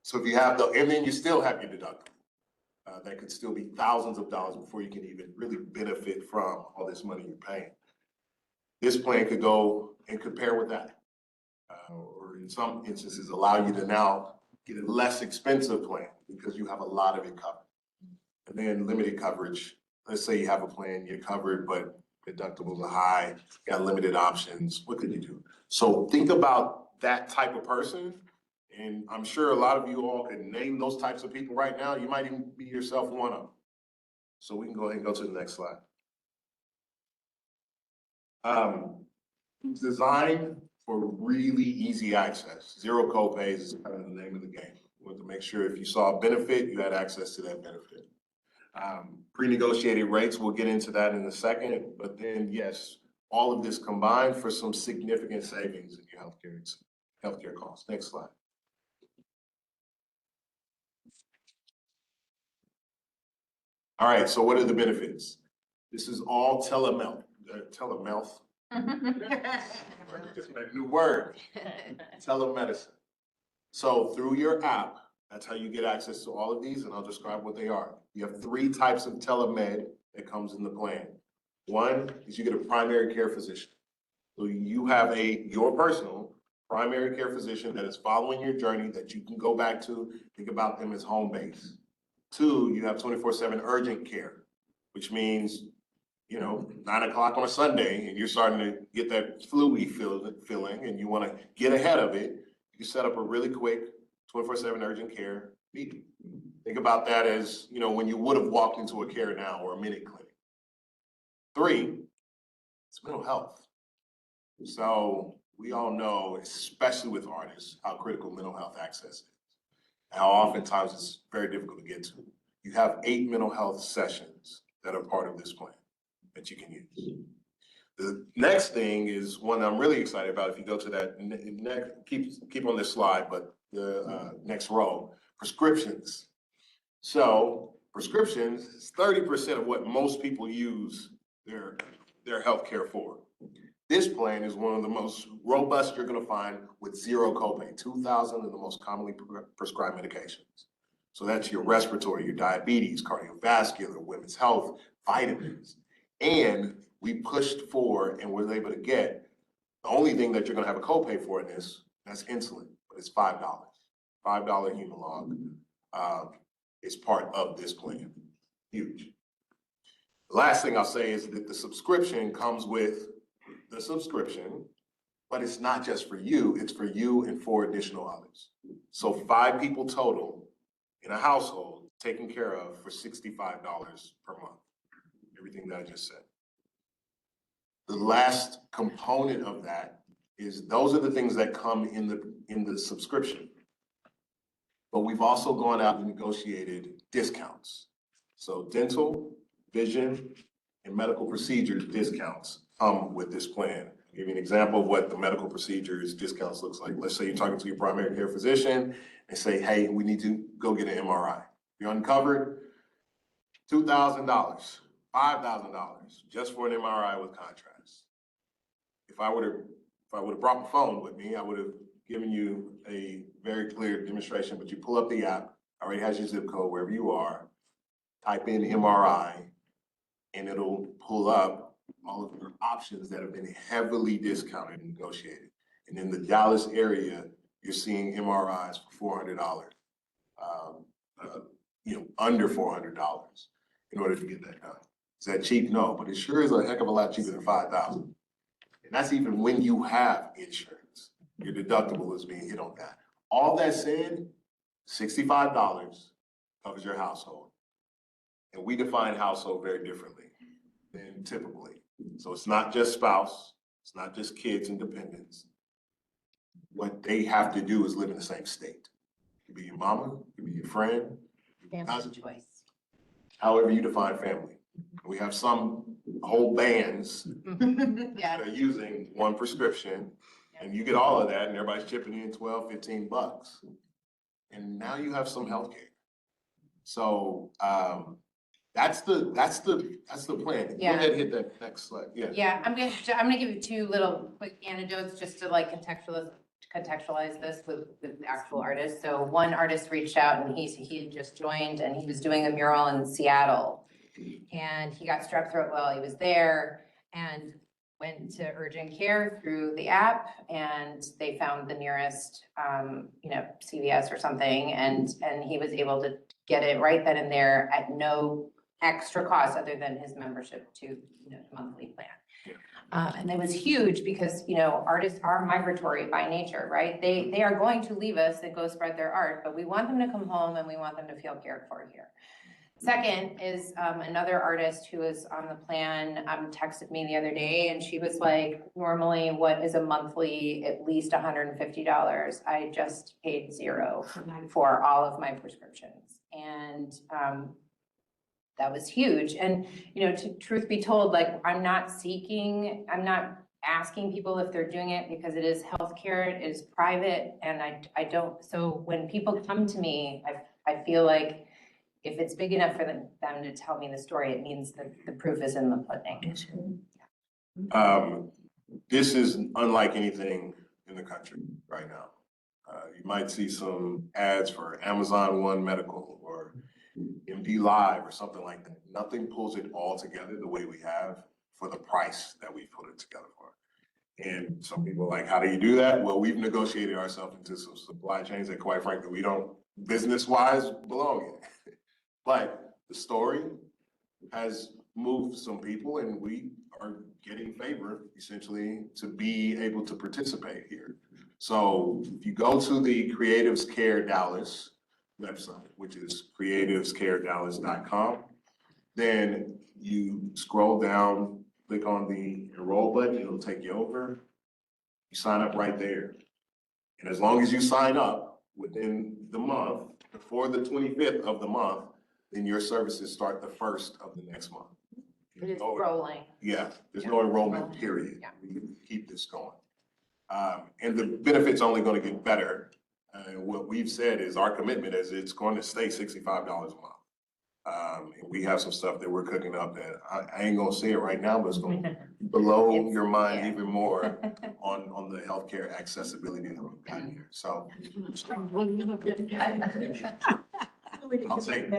So if you have and then you still have your deductible. That could still be thousands of dollars before you can even really benefit from all this money you're paying. This plan could go and compare with that. Or in some instances, allow you to now get a less expensive plan because you have a lot of it covered. And then limited coverage. Let's say you have a plan, you're covered, but deductibles are high, you got limited options. What could you do? So think about that type of person. And I'm sure a lot of you all can name those types of people right now. You might even be yourself one of them. So we can go ahead and go to the next slide. Designed for really easy access. Zero copays is kind of the name of the game. We want to make sure if you saw a benefit, you had access to that benefit. Pre-negotiated rates, we'll get into that in a second, but then yes, all of this combined for some significant savings in your healthcare costs. Next slide. All right, so what are the benefits? This is all telehealth. Just a new word, telemedicine. So through your app, that's how you get access to all of these, and I'll describe what they are. You have 3 types of telemed that comes in the plan. One is you get a primary care physician. So you have your personal primary care physician that is following your journey that you can go back to, think about them as home base. 2, you have 24/7 urgent care, which means, 9 o'clock on a Sunday and you're starting to get that flu-y feeling and you want to get ahead of it, you set up a really quick 24/7 urgent care meeting. Think about that as, when you would have walked into a Care Now or a Minute Clinic. 3, it's mental health. So we all know, especially with artists, how critical mental health access is. How oftentimes it's very difficult to get to. You have 8 mental health sessions that are part of this plan that you can use. The next thing is one that I'm really excited about. If you go to that next, keep on this slide, but the next row, prescriptions. So prescriptions is 30% of what most people use their healthcare for. This plan is one of the most robust you're going to find with zero copay, 2,000 of the most commonly prescribed medications. So that's your respiratory, your diabetes, cardiovascular, women's health, vitamins. And we pushed for and were able to get the only thing that you're going to have a copay for in this, that's insulin, but it's $5. $5 Humalog is part of this plan. Huge. The last thing I'll say is that the subscription comes with the subscription, but it's not just for you, it's for you and 4 additional others. So 5 people total in a household taken care of for $65 per month. Everything that I just said. The last component of that is those are the things that come in the subscription. But we've also gone out and negotiated discounts. So dental, vision, and medical procedures discounts come with this plan. I'll give you an example of what the medical procedures discounts looks like. Let's say you're talking to your primary care physician and say, hey, we need to go get an MRI. You're uncovered, $2,000, $5,000 just for an MRI with contrast. If I would have brought my phone with me, I would have given you a very clear demonstration, but you pull up the app, already has your zip code wherever you are, type in MRI, and it'll pull up all of your options that have been heavily discounted and negotiated. And in the Dallas area, you're seeing MRIs for $400, under $400 in order to get that done. Is that cheap? No, but it sure is a heck of a lot cheaper than $5,000. And that's even when you have insurance. Your deductible is being hit on that. All that said, $65 covers your household. And we define household very differently than typically. So it's not just spouse, it's not just kids and dependents. What they have to do is live in the same state. It could be your mama, it could be your friend, Family choice. however you define family. We have some whole bands Yeah. that are using one prescription, and you get all of that, and everybody's chipping in $12, $15. And now you have some healthcare. So That's the plan. Go Yeah. ahead, hit that next slide, yeah. Yeah, I'm gonna give you two little quick anecdotes just to like contextualize this with the actual artist. So one artist reached out and he had just joined and he was doing a mural in Seattle. And he got strep throat while he was there and went to urgent care through the app and they found the nearest, CVS or something. And he was able to get it right then and there at no extra cost other than his membership to, monthly plan. And it was huge because, artists are migratory by nature, right? They are going to leave us and go spread their art, but we want them to come home and we want them to feel cared for here. Second is another artist who was on the plan texted me the other day and she was like, normally what is a monthly at least $150? I just paid $0 for all of my prescriptions. And that was huge. And, truth be told, like I'm not asking people if they're doing it because it is healthcare, it is private. And I don't, so when people come to me, I feel like if it's big enough for them to tell me the story, it means that the proof is in the pudding. This is unlike anything in the country right now. You might see some ads for Amazon One Medical or MD Live or something like that. Nothing pulls it all together the way we have for the price that we put it together for. And some people are like, how do you do that? Well, we've negotiated ourselves into some supply chains that quite frankly, we don't business-wise belong in. But the story has moved some people and we are getting favor essentially to be able to participate here. So if you go to the Creatives Care Dallas website, which is creativescaredallas.com, then you scroll down, click on the enroll button, it'll take you over. You sign up right there. And as long as you sign up within the month, before the 25th of the month, then your services start the 1st of the next month. It is rolling. Yeah, there's no enrollment period. We keep this going. And the benefit's only gonna get better. What we've said is our commitment is it's going to stay $65 a month. And we have some stuff that we're cooking up that I ain't gonna say it right now, but it's gonna blow your mind even more on the healthcare accessibility that we've got here. So I'll take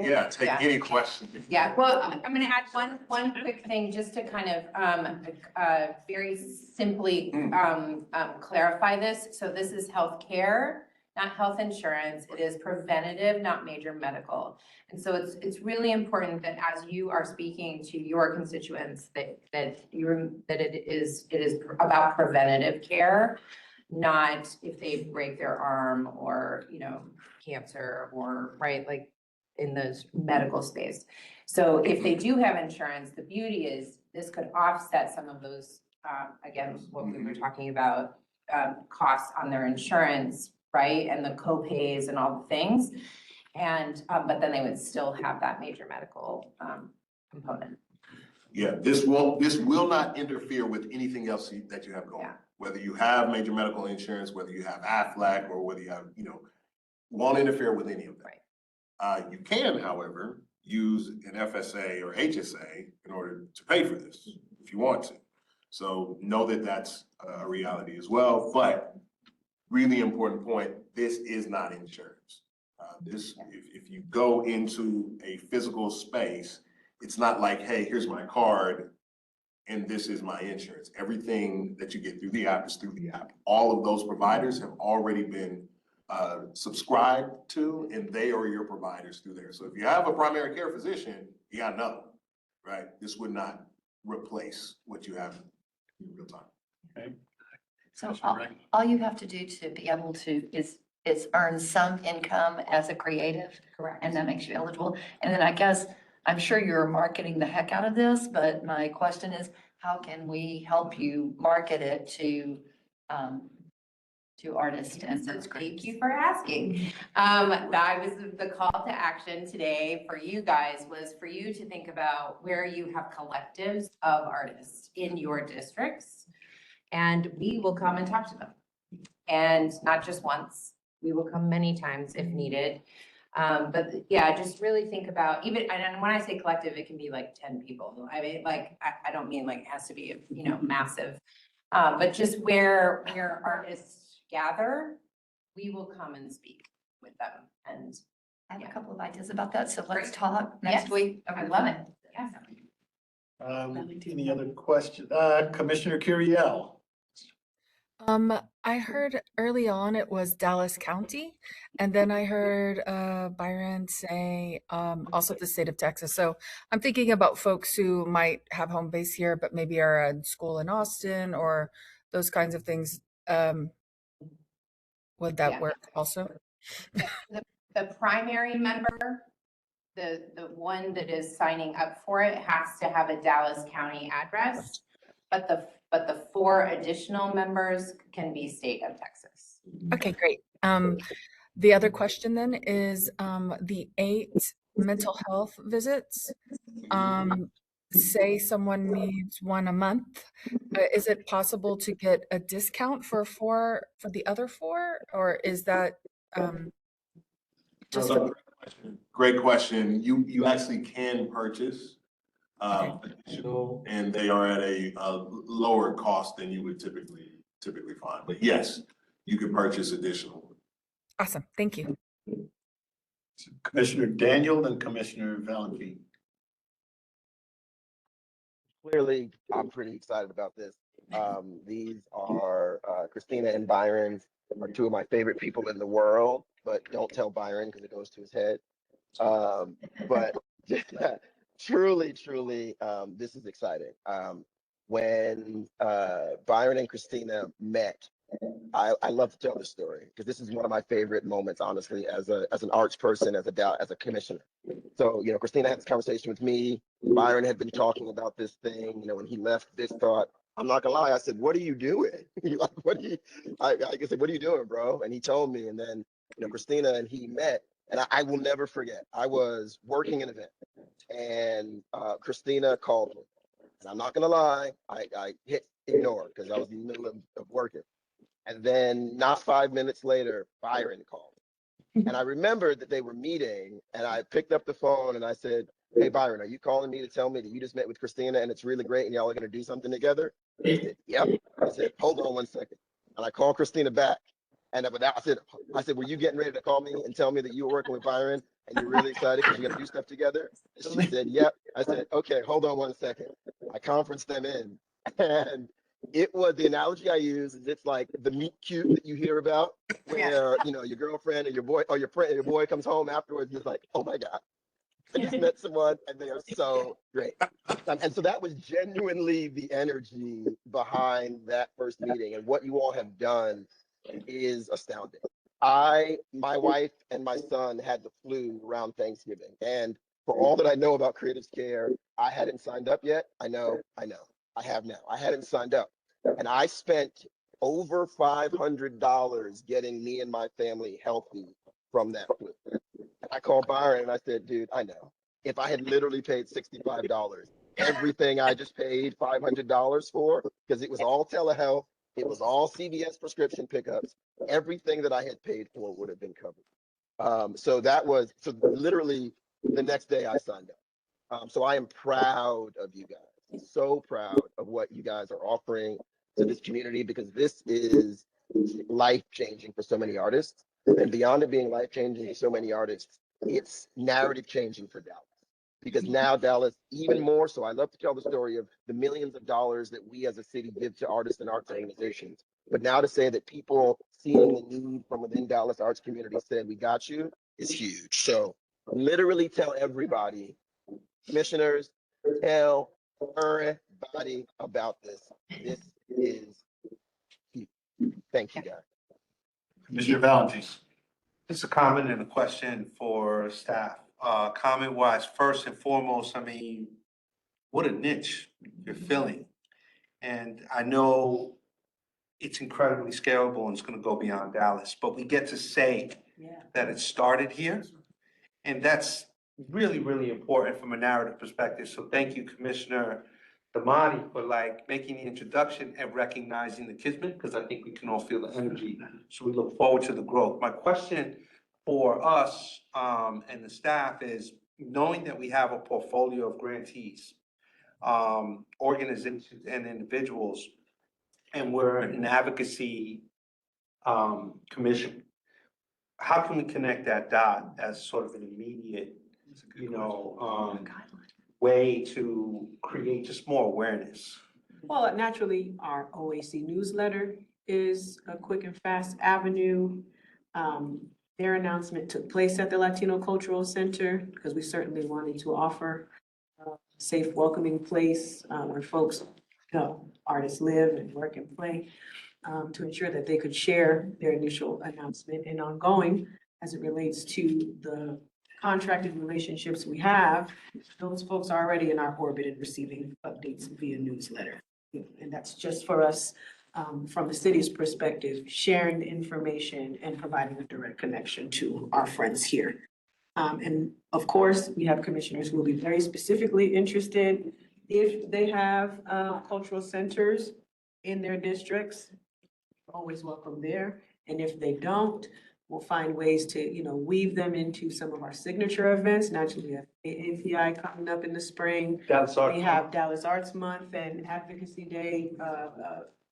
any question. Yeah, well, I'm gonna add one quick thing just to kind of very simply clarify this. So this is healthcare, not health insurance. It is preventative, not major medical. And so it's really important that as you are speaking to your constituents, that it is about preventative care, not if they break their arm or, cancer or, right, like in those medical space. So if they do have insurance, the beauty is this could offset some of those, again, what we were talking about, costs on their insurance, right? And the co-pays and all the things. And, but then they would still have that major medical component. Yeah, this will not interfere with anything else that you have going. Whether you have major medical insurance, whether you have Aflac, or whether you have, won't interfere with any of that. You can, however, use an FSA or HSA in order to pay for this if you want to. So know that that's a reality as well. But really important point, this is not insurance. If you go into a physical space, it's not like, hey, here's my card and this is my insurance. Everything that you get through the app is through the app. All of those providers have already been subscribed to, and they are your providers through there. So if you have a primary care physician, you got another, right? This would not replace what you have in real time. Okay. So all you have to do to be able to is earn some income as a creative. Correct. And that makes you eligible. And then I guess, I'm sure you're marketing the heck out of this, but my question is, how can we help you market it to artists and So thank you for asking. That was the call to action today for you guys, was for you to think about where you have collectives of artists in your districts. And we will come and talk to them. And not just once, we will come many times if needed. But yeah, just really think about even, and when I say collective, it can be like 10 people. I mean, like, I don't mean like it has to be, massive. But just where artists gather, we will come and speak with them. And I have a couple of ideas about that, so let's talk Yes. next week. I love it. Yes. Any other question? Commissioner Curiel? I heard early on it was Dallas County, and then I heard Byron say also the state of Texas. So I'm thinking about folks who might have home base here, but maybe are in school in Austin or those kinds of things. Would that Yeah. work also? The primary member, the one that is signing up for it has to have a Dallas County address, but the 4 additional members can be state of Texas. Okay, great. The other question then is the 8 mental health visits. Say someone needs one a month. Is it possible to get a discount for the other 4, or is that just for Great question. You actually can purchase additional, and they are at a lower cost than you would typically find. But yes, you can purchase additional. Awesome. Thank you. Commissioner Daniel and Commissioner Valentine. Clearly, I'm pretty excited about this. These are Christina and Byron are 2 of my favorite people in the world, but don't tell Byron because it goes to his head. But truly, this is exciting. When Byron and Christina met, I love to tell this story because this is one of my favorite moments, honestly, as an arts person, as a commissioner. So, Christina had this conversation with me. Byron had been talking about this thing, when he left this thought. I'm not gonna lie, I said, "What are you doing?" I said, "What are you doing, bro?" And he told me, and then, Christina and he met, and I will never forget. I was working an event, and Christina called me. And I'm not gonna lie, I hit ignore because I was in the middle of working. And then not 5 minutes later, Byron called. And I remembered that they were meeting, and I picked up the phone and I said, "Hey, Byron, are you calling me to tell me that you just met with Christina and it's really great and y'all are gonna do something together?" He said, "Yep." I said, "Hold on 1 second." And I called Christina back. And I said, "Were you getting ready to call me and tell me that you were working with Byron and you're really excited because you're gonna do stuff together?" And she said, "Yep." I said, "Okay, hold on 1 second." I conferenced them in, and it was the analogy I use is it's like the meet cute that you hear about where, your girlfriend or your boy or your friend, your boy comes home afterwards and is like, "Oh my God, I just met someone and they are so great." And so that was genuinely the energy behind that first meeting, and what you all have done is astounding. My wife and my son had the flu around Thanksgiving, and for all that I know about Creative Care, I hadn't signed up yet. I know. I have now. I hadn't signed up. And I spent over $500 getting me and my family healthy from that flu. And I called Byron and I said, "Dude, I know. If I had literally paid $65, everything I just paid $500 for, because it was all telehealth, it was all CVS prescription pickups, everything that I had paid for would have been covered." So literally the next day I signed up. So I am proud of you guys. So proud of what you guys are offering to this community, because this is life-changing for so many artists. And beyond it being life-changing for so many artists, it's narrative-changing for Dallas. Because now Dallas, even more so, I love to tell the story of the millions of dollars that we as a city give to artists and arts organizations. But now to say that people seeing the need from within Dallas arts community said, "We got you," is huge. So literally tell everybody, commissioners, tell everybody about this. This is huge. Thank you, guys. Commissioner Valentine. Just a comment and a question for staff. Comment wise, first and foremost, what a niche you're filling. And I know it's incredibly scalable and it's gonna go beyond Dallas, but we get to say that it started here. And that's really, really important from a narrative perspective. So thank you, Commissioner Damani, for making the introduction and recognizing the kismet, because I think we can all feel the energy. So we look forward to the growth. My question for us, and the staff is knowing that we have a portfolio of grantees, organizations and individuals, and we're an advocacy, commission. How can we connect that dot as sort of an immediate, way to create just more awareness? Well, naturally, our OAC newsletter is a quick and fast avenue. Their announcement took place at the Latino Cultural Center because we certainly wanted to offer a safe, welcoming place where folks, artists live and work and play, to ensure that they could share their initial announcement and ongoing as it relates to the contracted relationships we have. Those folks are already in our orbit and receiving updates via newsletter. And that's just for us, from the city's perspective, sharing the information and providing a direct connection to our friends here. And of course, we have commissioners who will be very specifically interested if they have cultural centers in their districts, always welcome there. And if they don't, we'll find ways to, weave them into some of our signature events. Naturally, we have API coming up in the spring. We have Dallas Arts Month and Advocacy Day,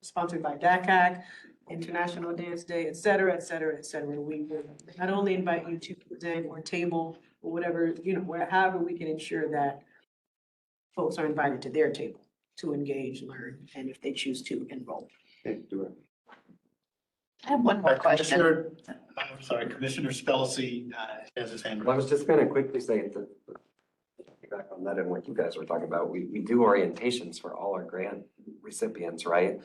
sponsored by DACAC, International Dance Day, et cetera, et cetera, et cetera. We will not only invite you to present or table or whatever, however we can ensure that folks are invited to their table to engage, learn, and if they choose to, enroll. I have one more question. I'm sorry, Commissioner Spellacy has his hand Well, I raised. was just gonna quickly say to back on that and what you guys were talking about, we do orientations for all our grant recipients, right?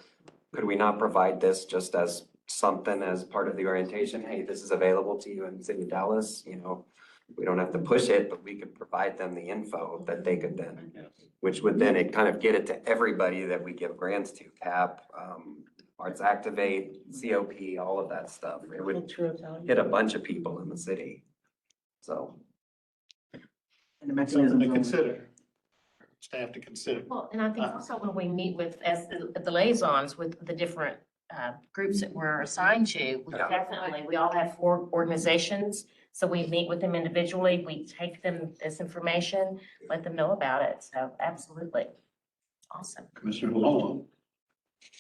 Could we not provide this just as something as part of the orientation? Hey, this is available to you in the city of Dallas, we don't have to push it, but we could provide them the info that they could then, which would then it kind of get it to everybody that we give grants to, CAP, Arts Activate, COP, all of that stuff. It would hit a bunch of people in the city, so. Something to consider. Staff to consider. Well, and I think also when we meet with, as the liaisons with the different groups that we're assigned to, we all have 4 organizations. So we meet with them individually, we take them this information, let them know about it. So absolutely. Awesome. Commissioner Malone.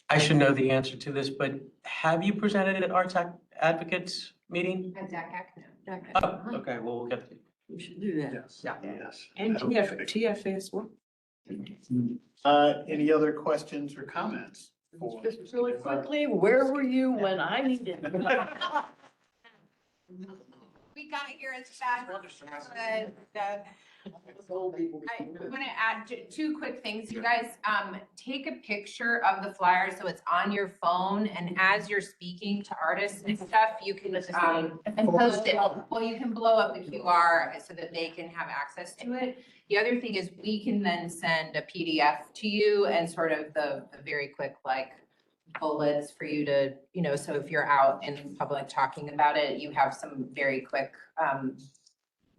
I should know the answer to this, but have you presented at Arts Advocates meeting? At DACAC, Oh, okay, well, we'll get. We should do that. Yes. And TFA as well. Any other questions or comments? Just really quickly, where were you when I needed? We got here as fast as I want to add 2 quick things. You guys, take a picture of the flyer so it's on your phone, and as you're speaking to artists and stuff, you can and post it. Well, you can blow up the QR so that they can have access to it. The other thing is we can then send a PDF to you and sort of the very quick bullets for you to, so if you're out in public talking about it, you have some very quick,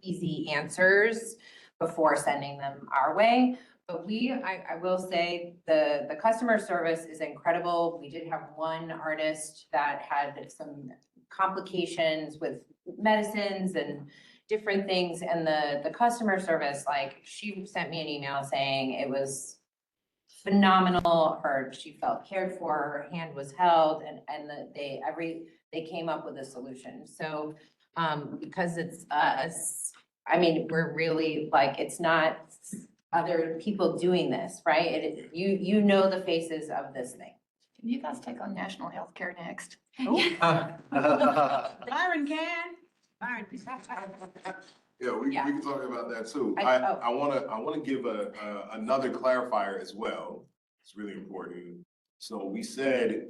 easy answers before sending them our way. But I will say the customer service is incredible. We did have one artist that had some complications with medicines and different things. And the customer service, she sent me an email saying it was phenomenal. She felt cared for, her hand was held, and they came up with a solution. So because it's us, we're really it's not other people doing this, right? You know the faces of this thing. Can you guys take on national healthcare next? Byron can. Byron. Yeah, we can talk about that too. Oh. I wanna give another clarifier as well. It's really important. So we said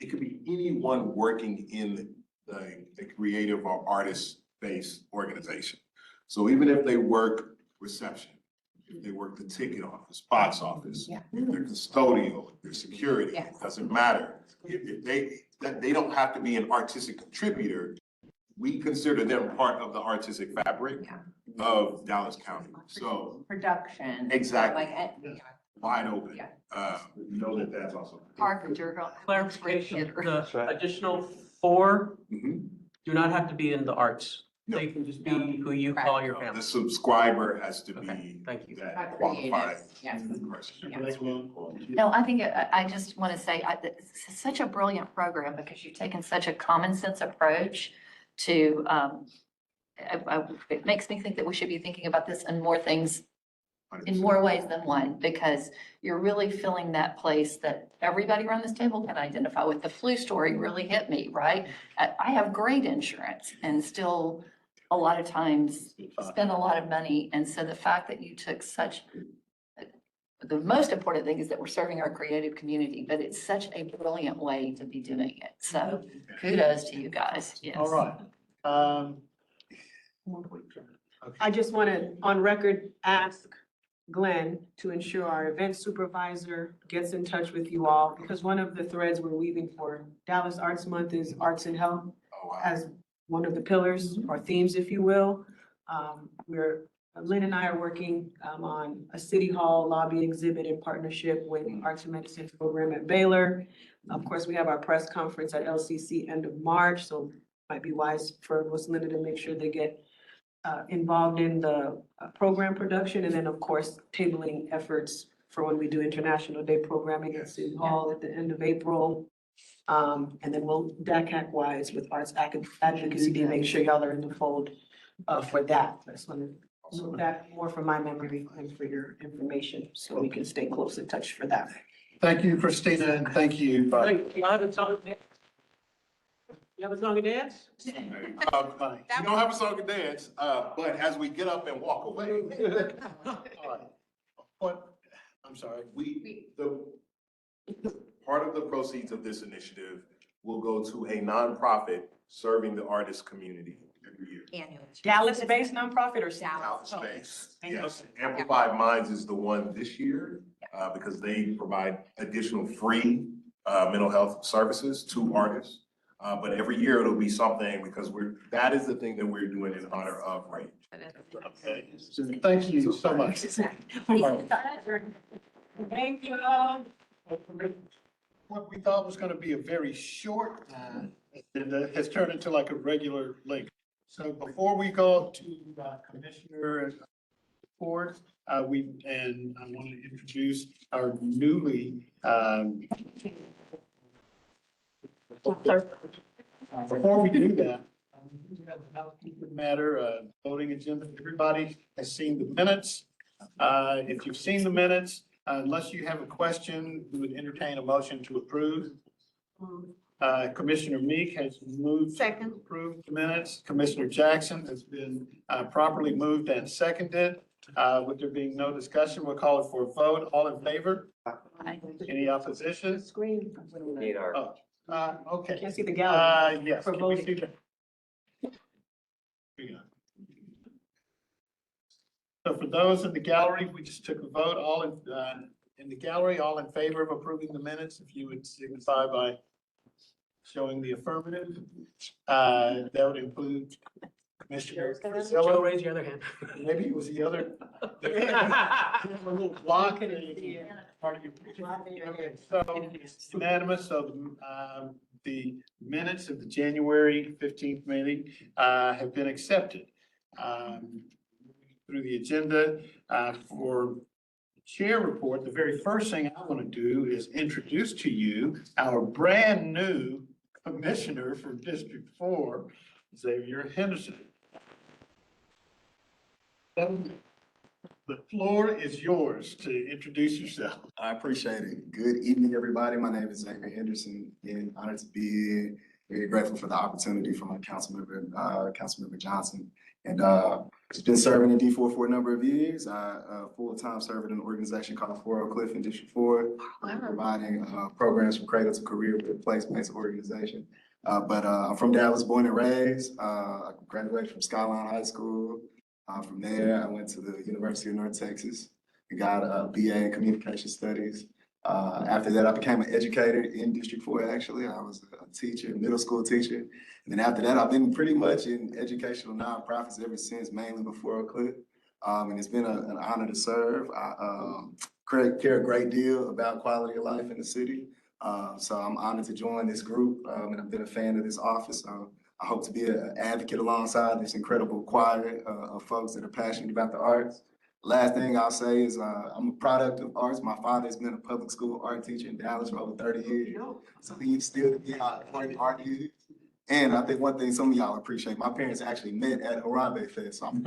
it could be anyone working in the creative or artist-based organization. So even if they work reception, if they work the ticket office, box office, if they're custodial, if they're security, it doesn't matter. If they don't have to be an artistic contributor. We consider them part of the artistic fabric of Dallas County. So Production. exactly, wide open. Know that that's also. Carpenter. Clarification, the additional 4 do not have to be in the arts. No. They can just be who you call your The family. subscriber has to be Thank you. that qualified Yes. person. No, I think, I just want to say, it's such a brilliant program because you've taken such a common sense approach to, it makes me think that we should be thinking about this in more things, in more ways than one, because you're really filling that place that everybody around this table can identify with. The flu story really hit me, right? I have great insurance and still a lot of times spend a lot of money. And so the fact that you took such, the most important thing is that we're serving our creative community, but it's such a brilliant way to be doing it. So kudos to you guys. Yes. All right. I just want to, on record, ask Glenn to ensure our event supervisor gets in touch with you all, because one of the threads we're weaving for Dallas Arts Month is arts and health as one of the pillars or themes, if you will. Lynn and I are working on a City Hall lobby exhibit in partnership with the Arts and Medicine program at Baylor. Of course, we have our press conference at LCC end of March, so might be wise for Ms. Linda to make sure they get involved in the program production, and then, of course, tabling efforts for when we do International Day programming at City Hall at the end of April. And then we'll DACAC wise with arts advocacy to make sure y'all are in the fold for that. I just want to note that more from my memory and for your information, so we can stay close in touch for that. Thank you, Christina, and thank you. You have a song and dance? We don't have a song and dance, but as we get up and walk away. I'm sorry, part of the proceeds of this initiative will go to a nonprofit serving the artist community every year. Dallas-based nonprofit or Dallas-based, yes. Amplified Minds is the one this year, because they provide additional free mental health services to artists. But every year it'll be something, because that is the thing that we're doing in honor of Ray. Okay, so thank you so much. Thank you. What we thought was gonna be a very short agenda has turned into like a regular link. So before we go to Commissioner Ford, I want to introduce our newly, before we do that, matter, voting agenda, everybody has seen the minutes. If you've seen the minutes, unless you have a question, we would entertain a motion to approve. Commissioner Meek has moved to approve the minutes. Commissioner Jackson has been properly moved and seconded. With there being no discussion, we'll call it for a vote. All in favor? Any opposition? Screen. Need our. Okay. Can't see the gallery. Yes. For Can we voting. see that? Here you go. So for those in the gallery, we just took a vote. All in the gallery, all in favor of approving the minutes, if you would signify by showing the affirmative. That would include Commissioner Joe, Priscilla. raise your other hand. Maybe it was the other. A little block. Part of your. Okay, so it's unanimous. So the minutes of the January 15th meeting have been accepted. Through the agenda for chair report, the very first thing I want to do is introduce to you our brand new commissioner for District 4, Xavier Henderson. The floor is yours to introduce yourself. I appreciate it. Good evening, everybody. My name is Xavier Henderson, and honored to be here. Very grateful for the opportunity from my Councilmember Johnson. And just been serving in D4 for a number of years. I full-time serve in an organization called 4 Oak Cliff in District 4, providing programs from cradle to career with a place-based organization. But I'm from Dallas, born and raised. I graduated from Skyline High School. From there, I went to the University of North Texas and got a BA in Communication Studies. After that, I became an educator in District 4, actually. I was a teacher, a middle school teacher. And then after that, I've been pretty much in educational nonprofits ever since, mainly before Oak Cliff. And it's been an honor to serve. I care a great deal about quality of life in the city. So I'm honored to join this group, and I've been a fan of this office. So I hope to be an advocate alongside this incredible choir of folks that are passionate about the arts. Last thing I'll say is I'm a product of arts. My father's been a public school art teacher in Dallas for over 30 years. So he instilled in me how important art is. And I think one thing some of y'all appreciate, my parents actually met at Harambe Fest. So I'm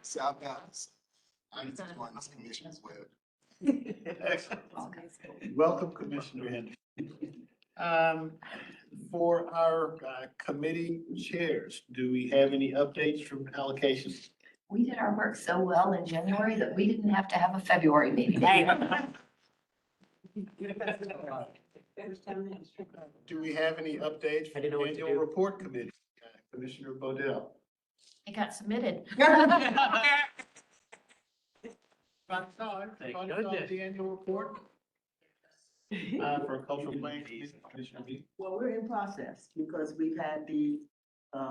South Dallas. I need to join this commission as well. Excellent. Welcome, Commissioner Henderson. For our committee chairs, do we have any updates from allocations? We did our work so well in January that we didn't have to have a February meeting. Do we have any updates from the annual report committee? Commissioner Bodell. It got submitted. About time, Thank on goodness. the annual report. For cultural planning, Commissioner B. Well, we're in process because we've had the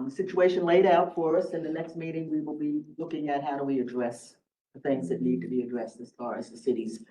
situation laid out for us. In the next meeting, we will be looking at how do we address the things that need to be addressed as far as the city's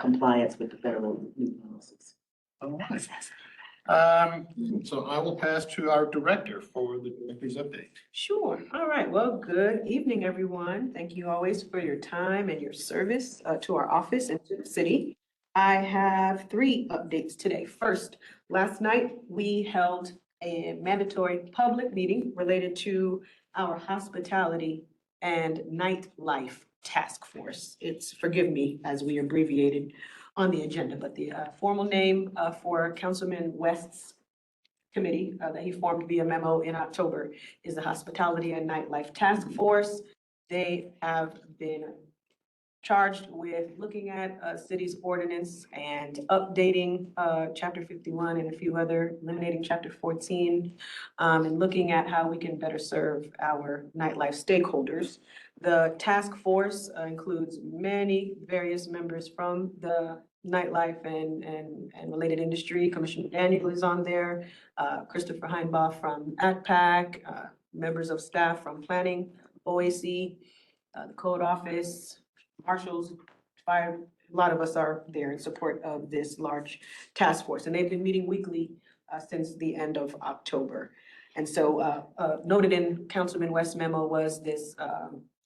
compliance with the federal new policies. All right. So I will pass to our director for the director's update. Sure. All right. Well, good evening, everyone. Thank you always for your time and your service to our office and to the city. I have 3 updates today. First, last night we held a mandatory public meeting related to our hospitality and nightlife task force. It's, forgive me, as we abbreviated on the agenda, but the formal name for Councilman West's committee that he formed via memo in October is the Hospitality and Nightlife Task Force. They have been charged with looking at city's ordinance and updating chapter 51 and a few other, eliminating chapter 14, and looking at how we can better serve our nightlife stakeholders. The task force includes many various members from the nightlife and related industry. Commissioner Daniel is on there, Christopher Heinbaugh from ACPAC, members of staff from planning, OAC, the code office, marshals, fire. A lot of us are there in support of this large task force, and they've been meeting weekly since the end of October. And so noted in Councilman West's memo was this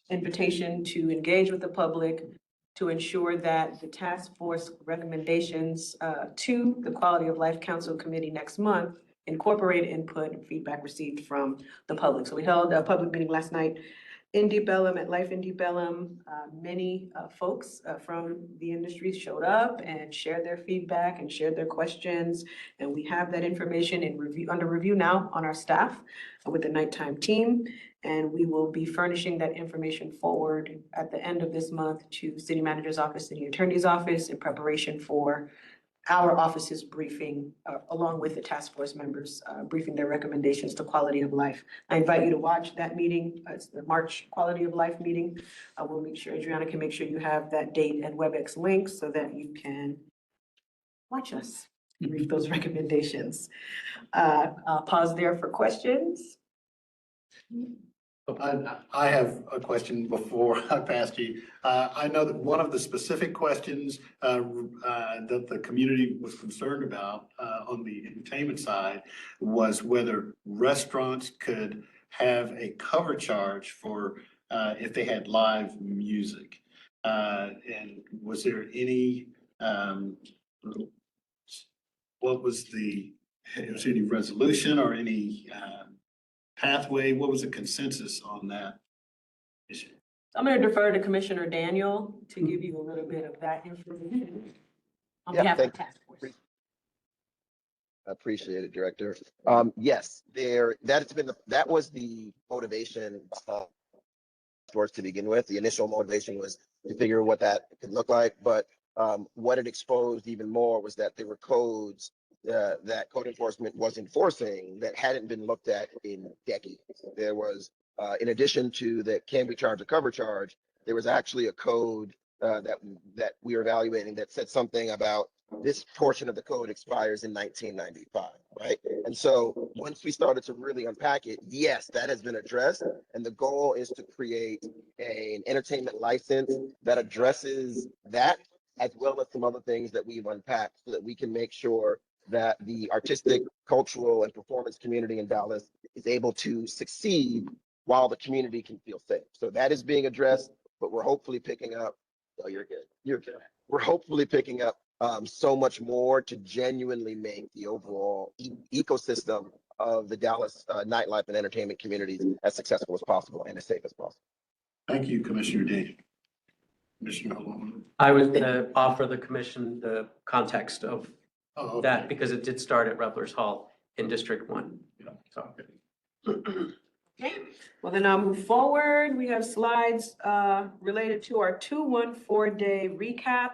invitation to engage with the public to ensure that the task force recommendations to the Quality of Life Council Committee next month incorporate input and feedback received from the public. So we held a public meeting last night in Deep Ellum, at Life in Deep Ellum. Many folks from the industry showed up and shared their feedback and shared their questions. And we have that information in review, under review now on our staff with the nighttime team. And we will be furnishing that information forward at the end of this month to City Manager's Office, City Attorney's Office in preparation for our office's briefing, along with the task force members, briefing their recommendations to quality of life. I invite you to watch that meeting. It's the March Quality of Life meeting. We'll make sure, Adriana can make sure you have that date and WebEx link so that you can watch us brief those recommendations. I'll pause there for questions. I have a question before I pass to you. I know that one of the specific questions that the community was concerned about on the entertainment side was whether restaurants could have a cover charge for if they had live music. And was there any, what was any resolution or any pathway? What was the consensus on that issue? I'm going to defer to Commissioner Daniel to give you a little bit of that information on Yeah, behalf of thank the task force. I appreciate it, Director. Yes, that was the motivation towards to begin with. The initial motivation was to figure what that could look like, but what it exposed even more was that there were codes that code enforcement was enforcing that hadn't been looked at in decades. There was, in addition to the can we charge a cover charge, there was actually a code that we were evaluating that said something about this portion of the code expires in 1995, right? And so once we started to really unpack it, yes, that has been addressed. And the goal is to create an entertainment license that addresses that, as well as some other things that we've unpacked so that we can make sure that the artistic, cultural, and performance community in Dallas is able to succeed while the community can feel safe. So that is being addressed, but we're hopefully picking up, oh, you're good, you're good. We're hopefully picking up so much more to genuinely make the overall ecosystem of the Dallas nightlife and entertainment communities as successful as possible and as safe as possible. Thank you, Commissioner D. Commissioner Holman. I was gonna offer the commission the context of Oh, okay. that because it did start at Revelers Hall in District 1. So. Okay, well then I'll move forward. We have slides related to our 214-day recap.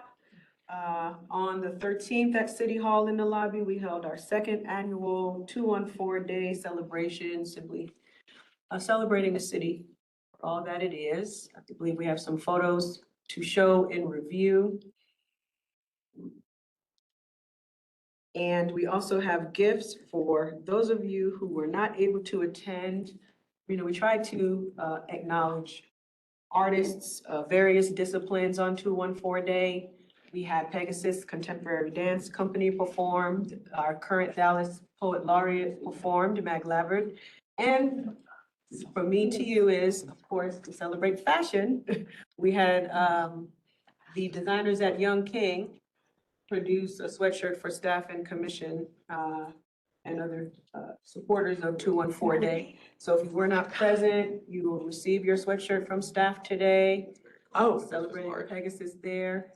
On the 13th at City Hall in the lobby, we held our second annual 214-day celebration, simply celebrating the city for all that it is. I believe we have some photos to show in review. And we also have gifts for those of you who were not able to attend. You know, we tried to acknowledge artists of various disciplines on 214 Day. We had Pegasus Contemporary Dance Company performed, our current Dallas Poet Laureate performed, Mag Lavard. And from me to you is, of course, to celebrate fashion. We had the designers at Young King produce a sweatshirt for staff and commission and other supporters of 214 Day. So if you were not present, you will receive your sweatshirt from staff today. Oh, celebrating Pegasus there.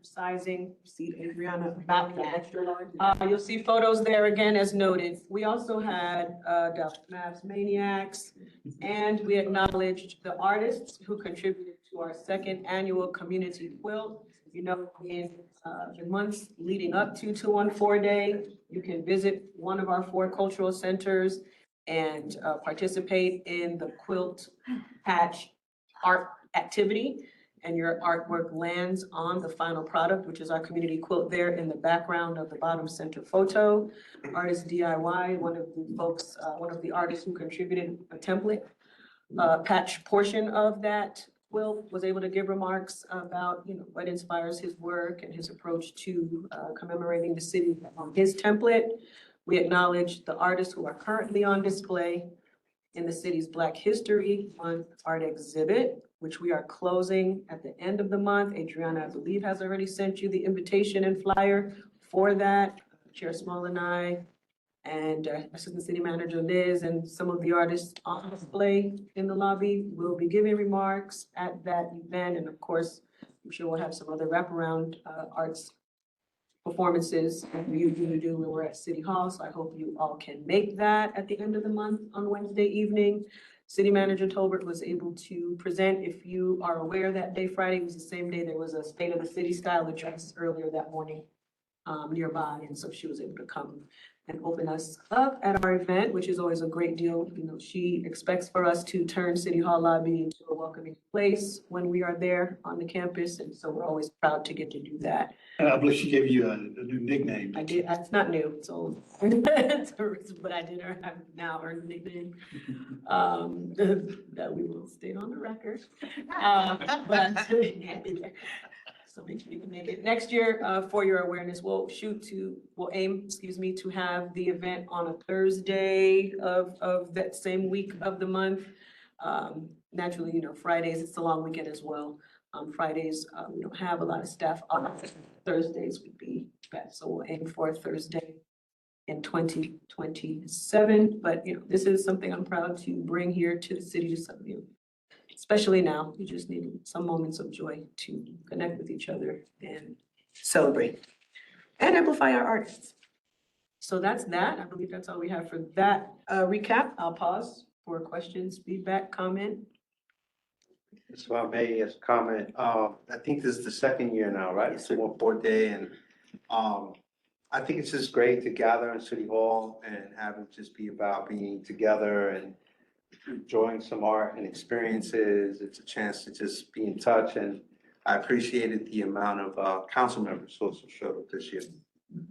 Sizing, see Adriana about that. You'll see photos there again as noted. We also had Dallas Mavs Maniacs, and we acknowledged the artists who contributed to our second annual community quilt. You know, in the months leading up to 214 Day, you can visit one of our 4 cultural centers and participate in the quilt patch art activity. And your artwork lands on the final product, which is our community quilt there in the background of the bottom center photo. Artist DIY, one of the folks, one of the artists who contributed a template patch portion of that quilt was able to give remarks about, you know, what inspires his work and his approach to commemorating the city on his template. We acknowledge the artists who are currently on display in the city's Black History Month art exhibit, which we are closing at the end of the month. Adriana, I believe, has already sent you the invitation and flyer for that. Chair Small and I, and Assistant City Manager Liz, and some of the artists on display in the lobby will be giving remarks at that event. And of course, I'm sure we'll have some other wraparound arts performances that we usually do when we're at City Hall. So I hope you all can make that at the end of the month on Wednesday evening. City Manager Tolbert was able to present, if you are aware, that day, Friday was the same day, there was a State of the City style address earlier that morning nearby. And so she was able to come and open us up at our event, which is always a great deal. You know, she expects for us to turn City Hall lobby into a welcoming place when we are there on the campus. And so we're always proud to get to do that. And I believe she gave you a new nickname. I did, it's not new, it's old. But I did, I've now earned a nickname, that we will state on the record. But so make sure you can make it. Next year, for your awareness, we'll aim, to have the event on a Thursday of that same week of the month. Naturally, you know, Fridays, it's a long weekend as well. Fridays, we don't have a lot of staff on. Thursdays would be best, so we'll aim for a Thursday in 2027. But, you know, this is something I'm proud to bring here to the city to some of you. Especially now, we just need some moments of joy to connect with each other and celebrate and amplify our artists. So that's that. I believe that's all we have for that recap. I'll pause for questions, feedback, comment. So I may as a comment, I think this is the second year now, right? It's 214 Day, and I think it's just great to gather in City Hall and have it just be about being together and enjoying some art and experiences. It's a chance to just be in touch, and I appreciated the amount of council members who also showed up this year.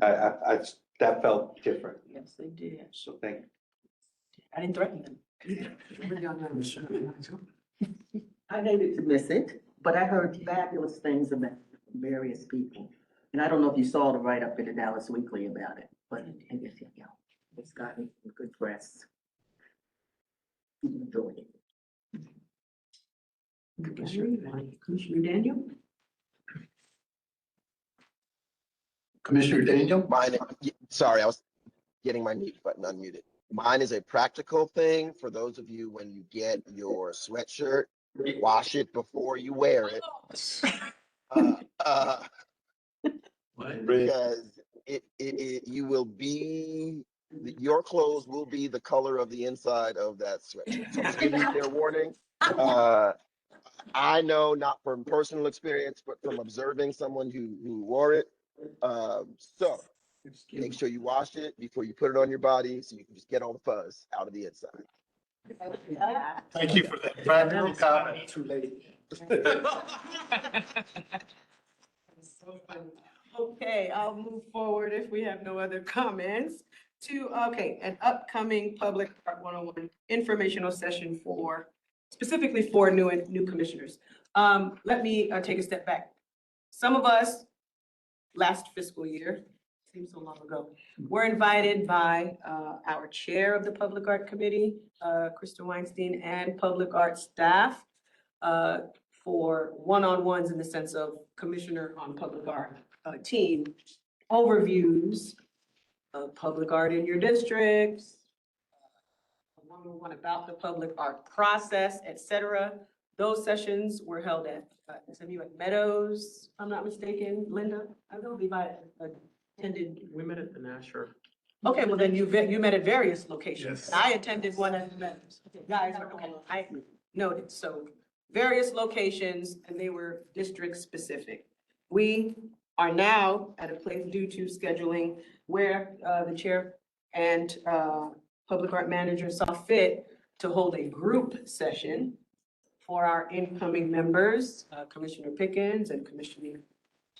That felt different. Yes, they did. So thank you. I didn't threaten them. I hated to miss it, but I heard fabulous things about various people. And I don't know if you saw the write-up in the Dallas Weekly about it, but it's gotten good press. Enjoyed it. Commissioner Daniel? Commissioner Daniel? Sorry, I was getting my mute button unmuted. Mine is a practical thing for those of you when you get your sweatshirt, wash it before you wear it. Because you will be, your clothes will be the color of the inside of that sweatshirt. So just giving you fair warning. I know not from personal experience, but from observing someone who wore it. So make sure you wash it before you put it on your body so you can just get all the fuzz out of the inside. Thank you for that practical comment. Too late. Okay, I'll move forward if we have no other comments to, okay, an upcoming Public Art 101 informational session for, specifically for new commissioners. Let me take a step back. Some of us, last fiscal year, seems so long ago, were invited by our chair of the Public Art Committee, Krista Weinstein, and public art staff for one-on-ones in the sense of commissioner on public art team overviews of public art in your districts, one-on-one about the public art process, et cetera. Those sessions were held at SMU at Meadows, if I'm not mistaken. Linda, I don't believe I attended. We met at the Nasher. Okay, well then you met at various locations. Yes. I attended one at the Meadows. Okay, guys, okay, I noted. So various locations and they were district specific. We are now at a place due to scheduling where the chair and public art manager saw fit to hold a group session for our incoming members, Commissioner Pickens and Commissioner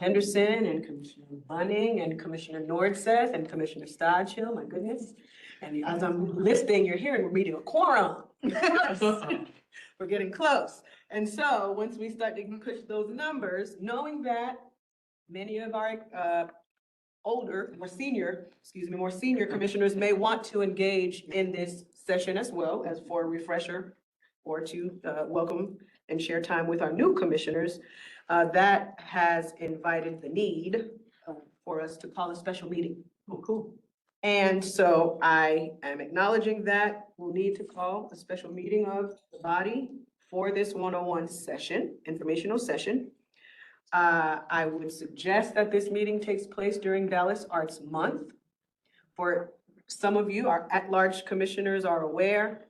Henderson and Commissioner Bunning and Commissioner Nordseth and Commissioner Stodchill, my goodness. And as I'm listing, you're hearing we're meeting a quorum. We're getting close. And so once we start to push those numbers, knowing that many of our more senior commissioners may want to engage in this session as well as for a refresher or to welcome and share time with our new commissioners, that has invited the need for us to call a special meeting. Oh, cool. And so I am acknowledging that we'll need to call a special meeting of the body for this 101 session, informational session. I would suggest that this meeting takes place during Dallas Arts Month. For some of you, our at-large commissioners are aware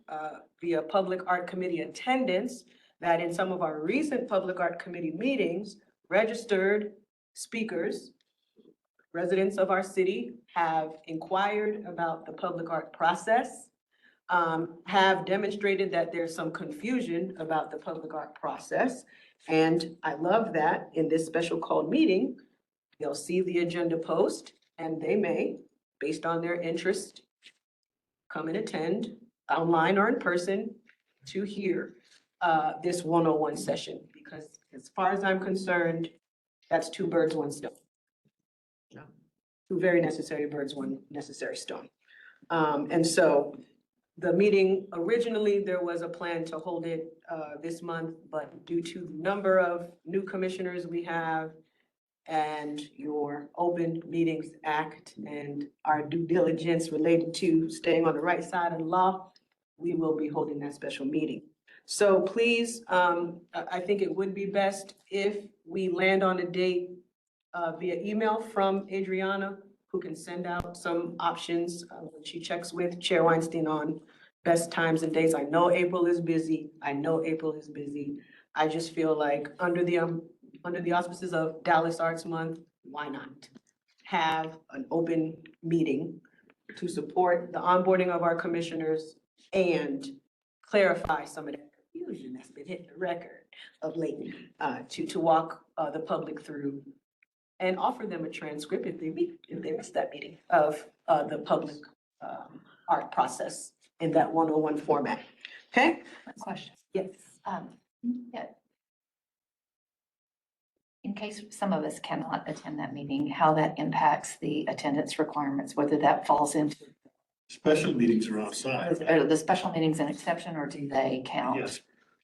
via Public Art Committee attendance that in some of our recent Public Art Committee meetings, registered speakers, residents of our city have inquired about the public art process, have demonstrated that there's some confusion about the public art process. And I love that in this special called meeting, they'll see the agenda post and they may, based on their interest, come and attend online or in person to hear this 101 session. Because as far as I'm concerned, that's two birds, one stone. Two very necessary birds, one necessary stone. And so the meeting, originally, there was a plan to hold it this month, but due to the number of new commissioners we have and your Open Meetings Act and our due diligence related to staying on the right side of the law, we will be holding that special meeting. So please, I think it would be best if we land on a date via email from Adriana, who can send out some options when she checks with Chair Weinstein on best times and days. I know April is busy. I just feel like under the auspices of Dallas Arts Month, why not have an open meeting to support the onboarding of our commissioners and clarify some of the confusion that's been hitting the record of late, to walk the public through and offer them a transcript if they missed that meeting of the public art process in that 101 format. Okay? Question. Yes. Yeah, in case some of us cannot attend that meeting, how that impacts the attendance requirements, whether that falls into, Special meetings are outside. are the special meetings an exception or do they count? Yes,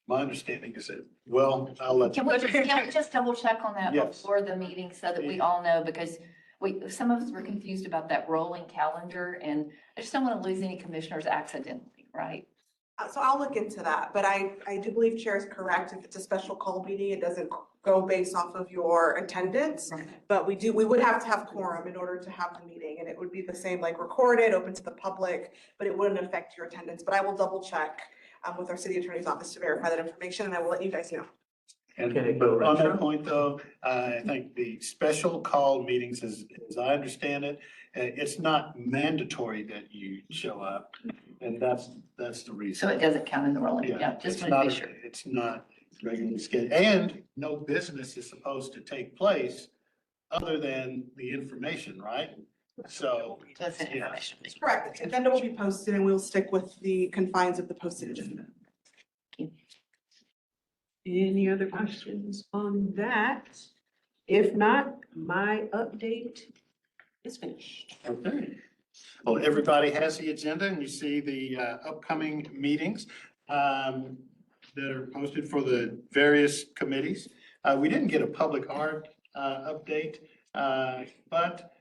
my understanding is that, well, I'll let you. Can we just double check on that Yes. before the meeting so that we all know? Because some of us were confused about that rolling calendar and I just don't want to lose any commissioners accidentally, right? So I'll look into that, but I do believe Chair is correct. If it's a special call meeting, it doesn't go based off of your attendance. But we would have to have quorum in order to have the meeting, and it would be the same, like recorded, open to the public, but it wouldn't affect your attendance. But I will double check with our city attorney's office to verify that information, and I will let you guys know. And but on that point though, I think the special call meetings, as I understand it, it's not mandatory that you show up. And that's the reason. So it doesn't count in the rolling, yeah, just it's want to not be a- sure. It's not regularly scheduled, and no business is supposed to take place other than the information, right? So. Just yeah. information. Correct. The agenda will be posted, and we'll stick with the confines of the posted agenda. Any other questions on that? If not, my update is finished. Okay. Well, everybody has the agenda and you see the upcoming meetings that are posted for the various committees. We didn't get a public art update, but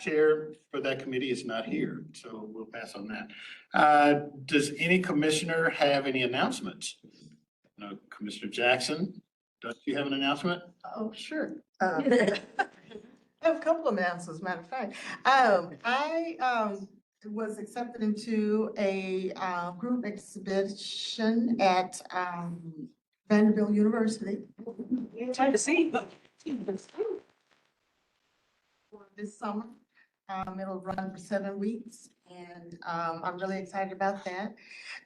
chair for that committee is not here, so we'll pass on that. Does any commissioner have any announcements? No, Commissioner Jackson, don't you have an announcement? Oh, sure. I have a couple of announcements, matter of fact. I was accepted into a group exhibition at Vanderbilt University. Time to see. For this summer. It'll run for 7 weeks and I'm really excited about that.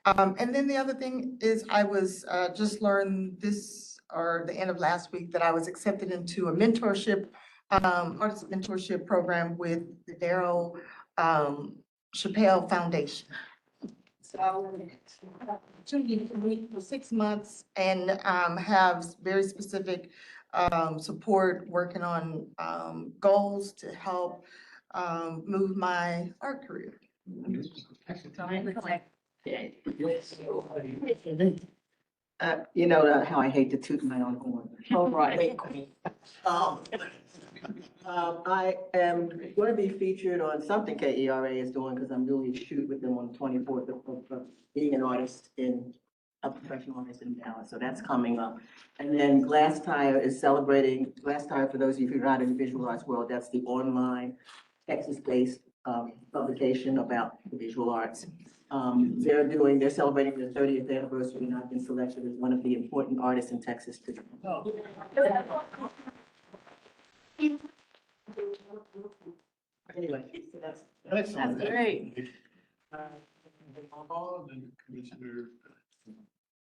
And then the other thing is I was just learned this or the end of last week that I was accepted into a mentorship, artist mentorship program with the Darryl Chappelle Foundation. So I will opportunity to meet for 6 months and have very specific support working on goals to help move my art career. You know how I hate to toot my own horn. All right. I am going to be featured on something KERA is doing because I'm doing a shoot with them on the 24th of being an artist a professional artist in Dallas. So that's coming up. And then Glass Tire is celebrating, Glass Tire, for those of you who are not in the visual arts world, that's the online Texas-based publication about the visual arts. They're celebrating their 30th anniversary, and I've been selected as one of the important artists in Texas to. Anyway, so that's. Excellent. That's great. Commissioner.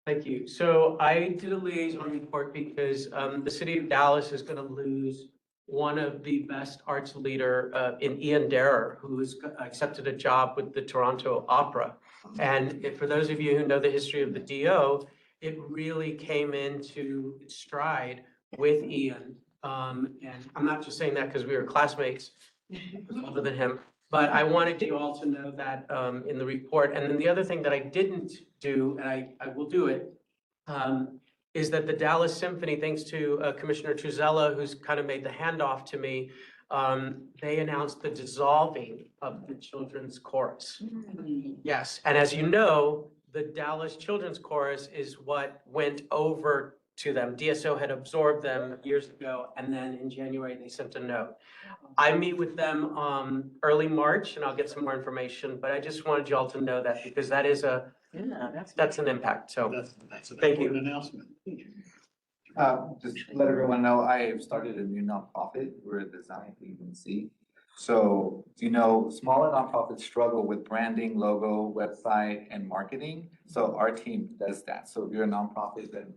Thank you. So I did a liaison report because the city of Dallas is going to lose one of the best arts leader in Ian Darrer, who has accepted a job with the Toronto Opera. And for those of you who know the history of the DO, it really came into stride with Ian. And I'm not just saying that because we were classmates, older than him, but I wanted you all to know that in the report. And then the other thing that I didn't do, and I will do it, is that the Dallas Symphony, thanks to Commissioner Truzella, who's kind of made the handoff to me, they announced the dissolving of the children's chorus. Yes, and as you know, the Dallas Children's Chorus is what went over to them. DSO had absorbed them years ago, and then in January, they sent a note. I meet with them early March, and I'll get some more information, but I just wanted you all to know that because that is that's an impact, so. That's an Thank you. important announcement. Just let everyone know, I have started a new nonprofit. We're a design agency. So, smaller nonprofits struggle with branding, logo, website, and marketing. So our team does that. So if you're a nonprofit that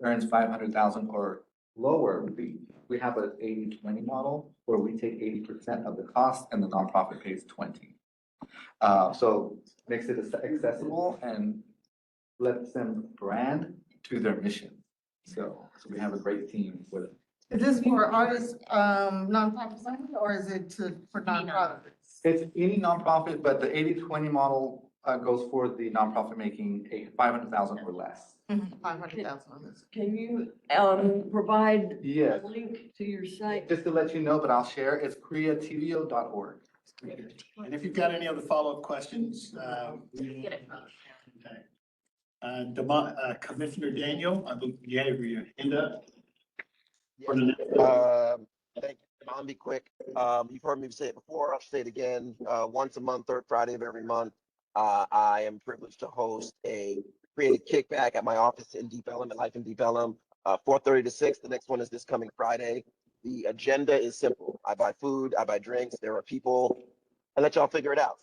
earns 500,000 or lower, we have an 80-20 model where we take 80% of the cost and the nonprofit pays 20. So makes it accessible and lets them brand to their mission. So we have a great team with it. Is this for artists, nonprofits only, or is it for nonprofits? It's any nonprofit, but the 80-20 model goes for the nonprofit making a 500,000 or less. 500,000 on this. Can you, provide Yes. a link to your site? Just to let you know, but I'll share, it's creativio.org. And if you've got any other follow-up questions, Get it. Commissioner Daniel, I believe you have your hand up. Thank you. I'll be quick. You've heard me say it before. I'll say it again. Once a month, third Friday of every month, I am privileged to host a creative kickback at my office in Deep Ellum, at Life in Deep Ellum, 4:30 to 6. The next one is this coming Friday. The agenda is simple. I buy food, I buy drinks. There are people. I let y'all figure it out.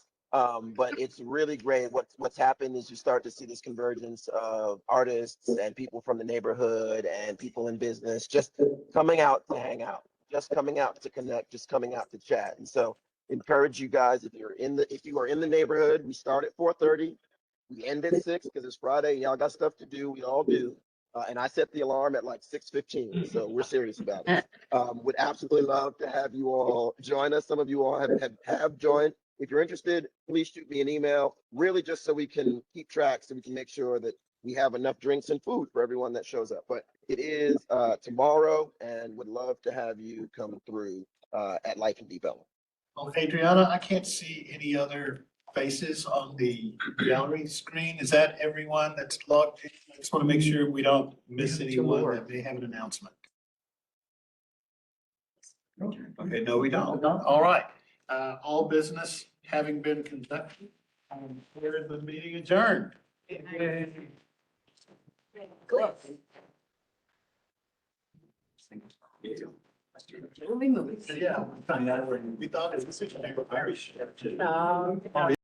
But it's really great. What's happened is you start to see this convergence of artists and people from the neighborhood and people in business just coming out to hang out, just coming out to connect, just coming out to chat. And so encourage you guys, if you are in the neighborhood, we start at 4:30, we end at 6 because it's Friday. Y'all got stuff to do. We all do. And I set the alarm at like 6:15, so we're serious about it. Would absolutely love to have you all join us. Some of you all have joined. If you're interested, please shoot me an email, really just so we can keep track, so we can make sure that we have enough drinks and food for everyone that shows up. But it is tomorrow, and would love to have you come through at Life in Deep Ellum. Oh, Adriana, I can't see any other faces on the gallery screen. Is that everyone that's logged in? I just want to make sure we don't miss anyone that may have an announcement. Okay, no, we don't. All right. All business having been conducted, where is the meeting adjourned? Movie. Yeah, we thought it was Irish. No.